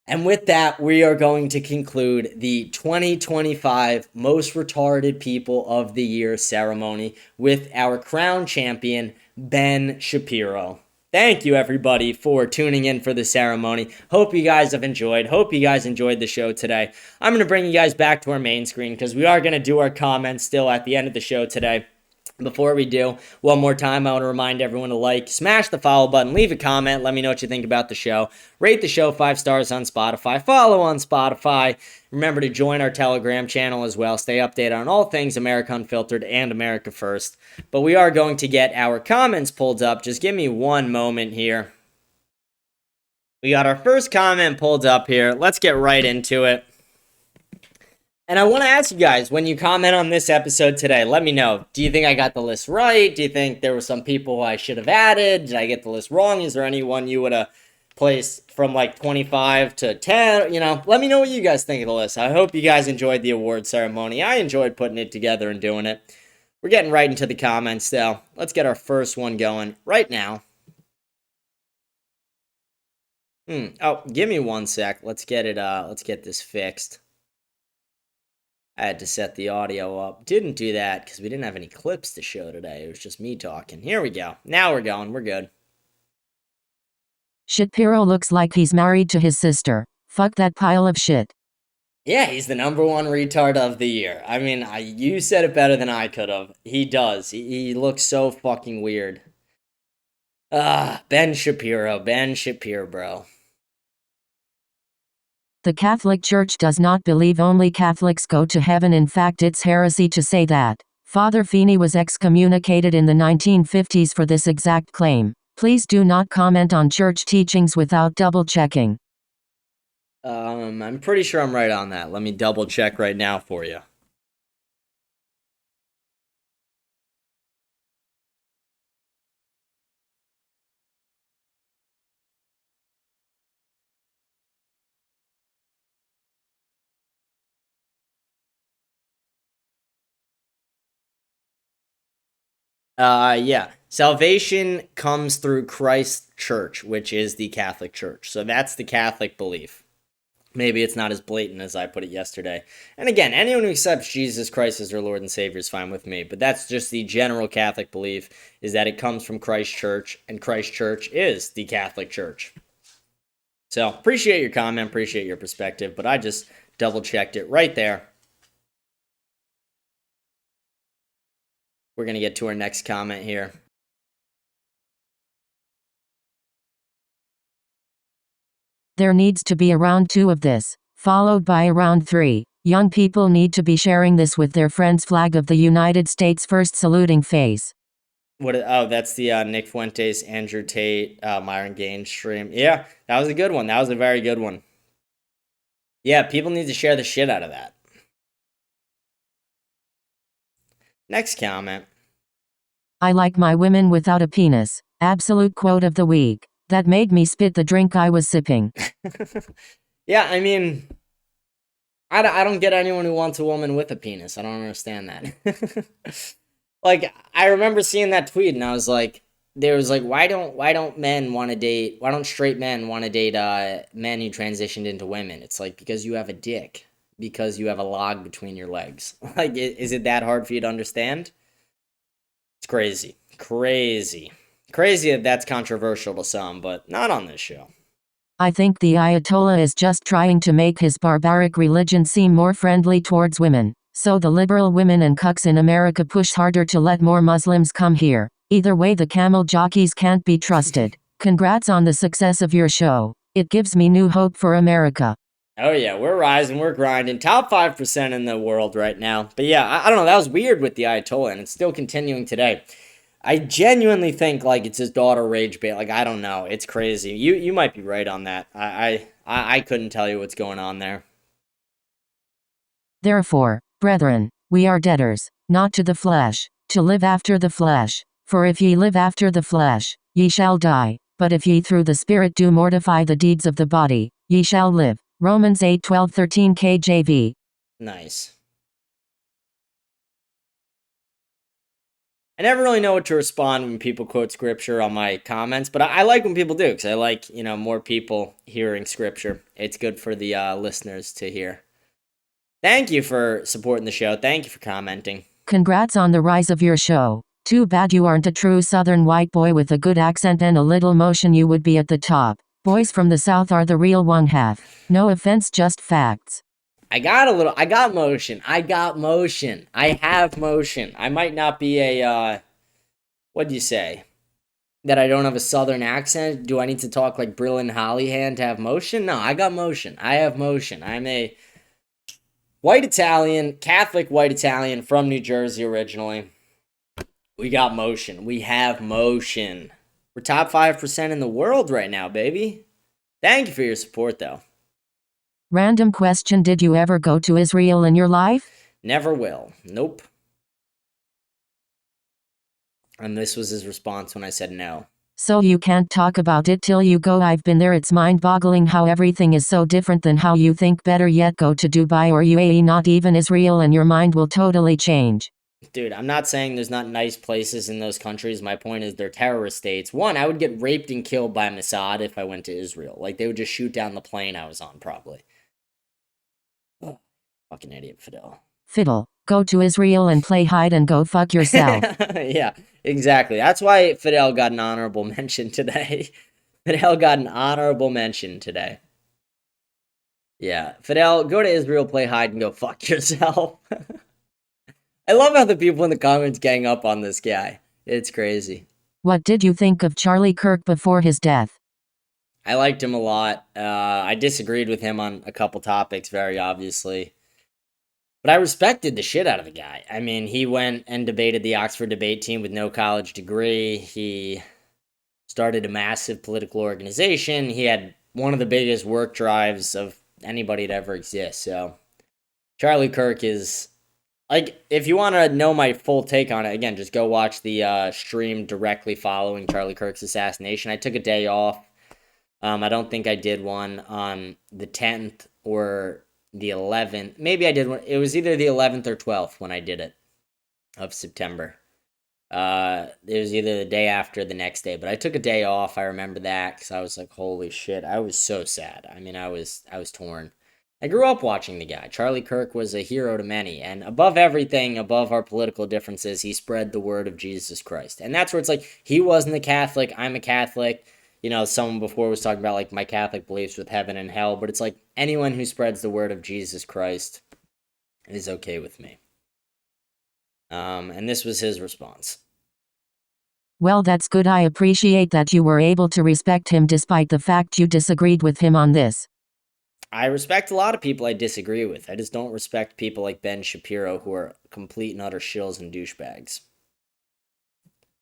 And with that, we are going to conclude the 2025 Most Retarded People of the Year ceremony with our crown champion, Ben Shapiro. Thank you, everybody, for tuning in for the ceremony. Hope you guys have enjoyed. Hope you guys enjoyed the show today. I'm going to bring you guys back to our main screen because we are going to do our comments still at the end of the show today. Before we do, one more time, I want to remind everyone to smash the follow button, leave a comment, let me know what you think about the show. Rate the show 5 stars on Spotify, follow on Spotify. Remember to join our Telegram channel as well. Stay updated on all things America Unfiltered and America First. But we are going to get our comments pulled up. Just give me one moment here. We got our first comment pulled up here. Let's get right into it. And I want to ask you guys, when you comment on this episode today, let me know. Do you think I got the list right? Do you think there were some people I should have added? Did I get the list wrong? Is there anyone you would have placed from 25 to 10? Let me know what you guys think of the list. I hope you guys enjoyed the award ceremony. I enjoyed putting it together and doing it. We're getting right into the comments now. Let's get our first one going right now. Oh, give me one sec. Let's get it. Let's get this fixed. I had to set the audio up. Didn't do that because we didn't have any clips to show today. It was just me talking. Here we go. Now we're going. We're good. Shapiro looks like he's married to his sister. Fuck that pile of shit. Yeah, he's the number one retard of the year. I mean, you said it better than I could have. He does. He looks so fucking weird. Ben Shapiro, bro. The Catholic Church does not believe only Catholics go to heaven. In fact, it's heresy to say that. Father Feeney was excommunicated in the 1950s for this exact claim. Please do not comment on church teachings without double checking. I'm pretty sure I'm right on that. Let me double check right now for you. Yeah. Salvation comes through Christ's church, which is the Catholic Church. So that's the Catholic belief. Maybe it's not as blatant as I put it yesterday. And again, anyone who accepts Jesus Christ as their Lord and Savior is fine with me. But that's just the general Catholic belief, is that it comes from Christ Church, and Christ Church is the Catholic Church. So appreciate your comment, appreciate your perspective, but I just double checked it right there. We're going to get to our next comment here. There needs to be a round 2 of this, followed by a round 3. Young people need to be sharing this with their friends. Flag of the United States first saluting face. What? Oh, that's the Nick Fuentes, Andrew Tate, Myron Gaines stream. Yeah, that was a good one. That was a very good one. Yeah, people need to share the shit out of that. Next comment. I like my women without a penis. Absolute quote of the week. That made me spit the drink I was sipping. Yeah, I mean, I don't get anyone who wants a woman with a penis. I don't understand that. Like, I remember seeing that tweet, and I was like, there was like, why don't men want to date? Why don't straight men want to date men who transitioned into women? It's like, because you have a dick, because you have a log between your legs. Like, is it that hard for you to understand? It's crazy, crazy that that's controversial to some, but not on this show. I think the Ayatollah is just trying to make his barbaric religion seem more friendly towards women. So the liberal women and cucks in America push harder to let more Muslims come here. Either way, the camel jockeys can't be trusted. Congrats on the success of your show. It gives me new hope for America. Oh yeah, we're rising, we're grinding. Top 5% in the world right now. But yeah, I don't know, that was weird with the Ayatollah, and it's still continuing today. I genuinely think like it's his daughter rage bait. Like, I don't know, it's crazy. You might be right on that. I couldn't tell you what's going on there. Therefore, brethren, we are debtors, not to the flesh, to live after the flesh. For if ye live after the flesh, ye shall die. But if ye through the Spirit do mortify the deeds of the body, ye shall live. Romans 8:12-13 KJV. Nice. I never really know what to respond when people quote scripture on my comments, but I like when people do, because I like, more people hearing scripture. It's good for the listeners to hear. Thank you for supporting the show. Thank you for commenting. Congrats on the rise of your show. Too bad you aren't a true southern white boy with a good accent and a little motion. You would be at the top. Boys from the south are the real one half. No offense, just facts. I got motion. I have motion. I might not be what do you say? That I don't have a southern accent? Do I need to talk like Brillin Hollyhan to have motion? No, I got motion. I have motion. I'm a white Italian, Catholic white Italian from New Jersey originally. We got motion. We have motion. We're top 5% in the world right now, baby. Thank you for your support, though. Random question: did you ever go to Israel in your life? Never will. Nope. And this was his response when I said no. So you can't talk about it till you go. I've been there. It's mind-boggling how everything is so different than how you think. Better yet, go to Dubai or UAE, not even Israel, and your mind will totally change. Dude, I'm not saying there's not nice places in those countries. My point is they're terrorist states. One, I would get raped and killed by Mossad if I went to Israel. Like, they would just shoot down the plane I was on, probably. Oh, fucking idiot, Fidel. Fiddle, go to Israel and play hide and go fuck yourself. Yeah, exactly. That's why Fidel got an honorable mention today. Fidel got an honorable mention today. Yeah, Fidel, go to Israel, play hide, and go fuck yourself. I love how the people in the comments gang up on this guy. It's crazy. What did you think of Charlie Kirk before his death? I liked him a lot. I disagreed with him on a couple topics, very obviously. But I respected the shit out of the guy. I mean, he went and debated the Oxford debate team with no college degree. He started a massive political organization. He had one of the biggest work drives of anybody to ever exist. So, Charlie Kirk is, like, if you want to know my full take on it, again, just go watch the stream directly following Charlie Kirk's assassination. I took a day off. I don't think I did one on the 10th or the 11th. Maybe I did one. It was either the 11th or 12th when I did it of September. It was either the day after or the next day, but I took a day off. I remember that because I was like, holy shit. I was so sad. I mean, I was torn. I grew up watching the guy. Charlie Kirk was a hero to many, and above everything, above our political differences, he spread the word of Jesus Christ. And that's where it's like, he wasn't a Catholic, I'm a Catholic. You know, someone before was talking about like my Catholic beliefs with heaven and hell, but it's like anyone who spreads the word of Jesus Christ is okay with me. And this was his response. Well, that's good. I appreciate that you were able to respect him despite the fact you disagreed with him on this. I respect a lot of people I disagree with. I just don't respect people like Ben Shapiro who are complete and utter shills and douchebags.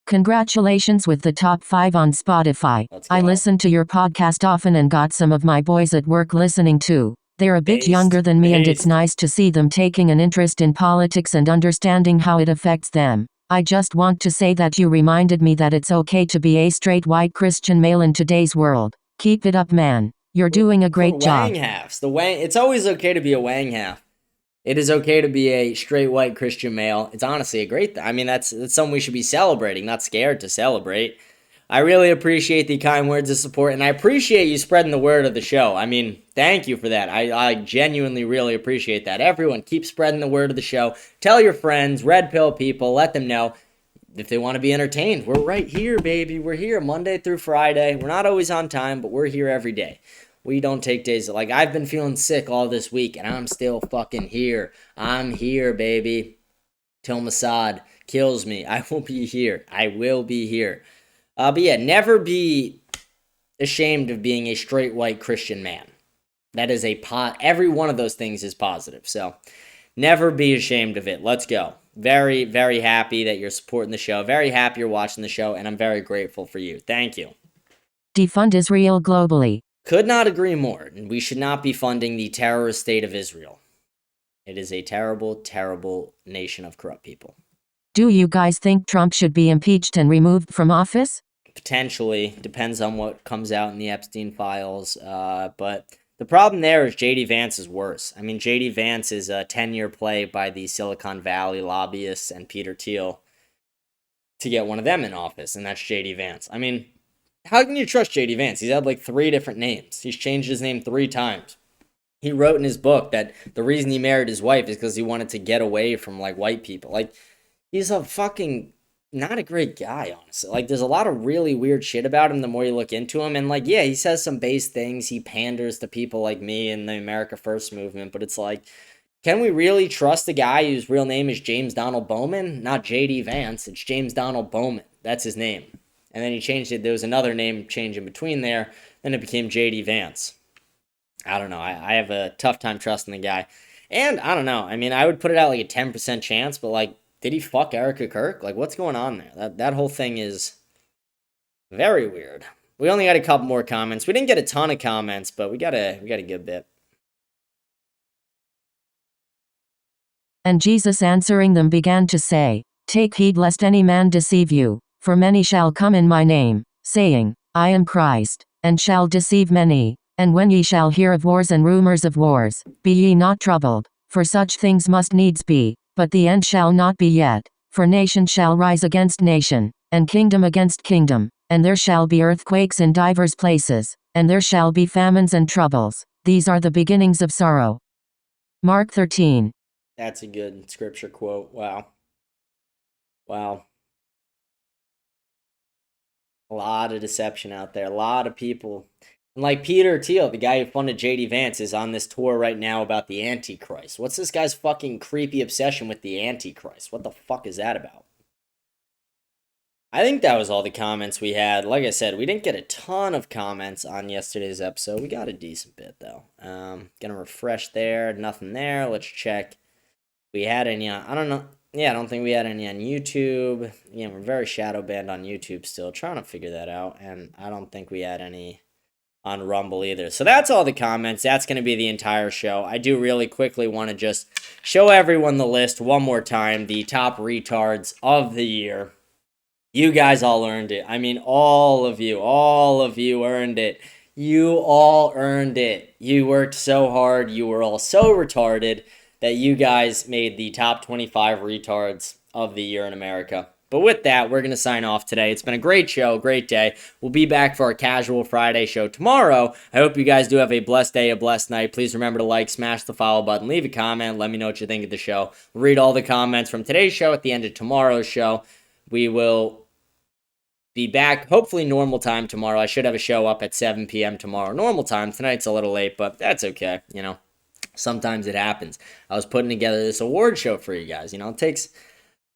Congratulations with the top 5 on Spotify. Let's go. I listen to your podcast often and got some of my boys at work listening too. They're a bit younger than me and it's nice to see them taking an interest in politics and understanding how it affects them. I just want to say that you reminded me that it's okay to be a straight white Christian male in today's world. Keep it up, man. You're doing a great job. Wang halves. It's always okay to be a Wang half. It is okay to be a straight white Christian male. It's honestly a great thing. I mean, that's something we should be celebrating, not scared to celebrate. I really appreciate the kind words of support, and I appreciate you spreading the word of the show. I mean, thank you for that. I genuinely really appreciate that. Everyone, keep spreading the word of the show. Tell your friends, red pill people, let them know if they want to be entertained. We're right here, baby. We're here Monday through Friday. We're not always on time, but we're here every day. We don't take days. Like, I've been feeling sick all this week, and I'm still fucking here. I'm here, baby. Till Mossad kills me. I will be here. I will be here. But yeah, never be ashamed of being a straight white Christian man. That is every one of those things is positive. So never be ashamed of it. Let's go. Very, very happy that you're supporting the show. Very happy you're watching the show, and I'm very grateful for you. Thank you. Defund Israel globally. Could not agree more. We should not be funding the terrorist state of Israel. It is a terrible, terrible nation of corrupt people. Do you guys think Trump should be impeached and removed from office? Potentially. Depends on what comes out in the Epstein files. But the problem there is J.D. Vance is worse. I mean, J.D. Vance is a 10-year play by the Silicon Valley lobbyists and Peter Thiel to get one of them in office, and that's J.D. Vance. I mean, how can you trust J.D. Vance? He's had like 3 different names. He's changed his name 3 times. He wrote in his book that the reason he married his wife is because he wanted to get away from like white people. Like, he's a fucking not a great guy, honestly. Like, there's a lot of really weird shit about him the more you look into him. And like, yeah, he says some base things. He panders to people like me in the America First movement. But it's like, can we really trust a guy whose real name is James Donald Bowman? Not J.D. Vance. It's James Donald Bowman. That's his name. And then he changed it. There was another name change in between there. Then it became J.D. Vance. I don't know. I have a tough time trusting the guy. And I don't know. I mean, I would put it out like a 10% chance, but like, did he fuck Erica Kirk? Like, what's going on there? That whole thing is very weird. We only got a couple more comments. We didn't get a ton of comments, but we got a good bit. And Jesus answering them began to say, Take heed lest any man deceive you, for many shall come in my name, saying, I am Christ, and shall deceive many. And when ye shall hear of wars and rumors of wars, be ye not troubled, for such things must needs be, but the end shall not be yet. For nation shall rise against nation, and kingdom against kingdom, and there shall be earthquakes in divers places, and there shall be famines and troubles. These are the beginnings of sorrow. Mark 13. That's a good scripture quote. Wow. Wow. A lot of deception out there. A lot of people. And like Peter Thiel, the guy who funded J.D. Vance, is on this tour right now about the Antichrist. What's this guy's fucking creepy obsession with the Antichrist? What the fuck is that about? I think that was all the comments we had. Like I said, we didn't get a ton of comments on yesterday's episode. We got a decent bit, though. Gonna refresh there. Nothing there. Let's check. We had any on, I don't know. Yeah, I don't think we had any on YouTube. Yeah, we're very shadow banned on YouTube still. Trying to figure that out. And I don't think we had any on Rumble either. So that's all the comments. That's going to be the entire show. I do really quickly want to just show everyone the list one more time. The top retards of the year. You guys all earned it. I mean, all of you earned it. You all earned it. You worked so hard. You were all so retarded that you guys made the top 25 retards of the year in America. But with that, we're going to sign off today. It's been a great show, great day. We'll be back for our casual Friday show tomorrow. I hope you guys do have a blessed day, a blessed night. Please remember to like, smash the follow button, leave a comment, let me know what you think of the show. We'll read all the comments from today's show at the end of tomorrow's show. We will be back, hopefully normal time tomorrow. I should have a show up at 7 p.m. tomorrow. Normal time. Tonight's a little late, but that's okay. Sometimes it happens. I was putting together this award show for you guys.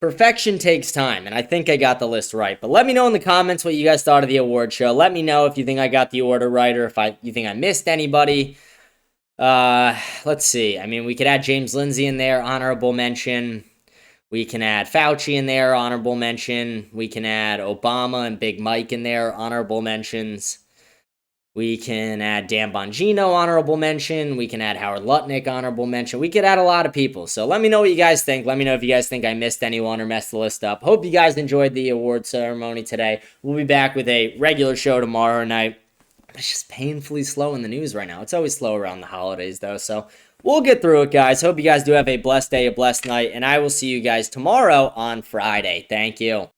Perfection takes time, and I think I got the list right. But let me know in the comments what you guys thought of the award show. Let me know if you think I got the order right or if you think I missed anybody. Let's see. We could add James Lindsay in there, honorable mention. We can add Fauci in there, honorable mention. We can add Obama and Big Mike in there, honorable mentions. We can add Dan Bongino, honorable mention. We can add Howard Lutnick, honorable mention. We could add a lot of people. So let me know what you guys think. Let me know if you guys think I missed anyone or messed the list up. Hope you guys enjoyed the award ceremony today. We'll be back with a regular show tomorrow night. It's just painfully slow in the news right now. It's always slow around the holidays, though. So we'll get through it, guys. Hope you guys do have a blessed day, a blessed night. And I will see you guys tomorrow on Friday. Thank you.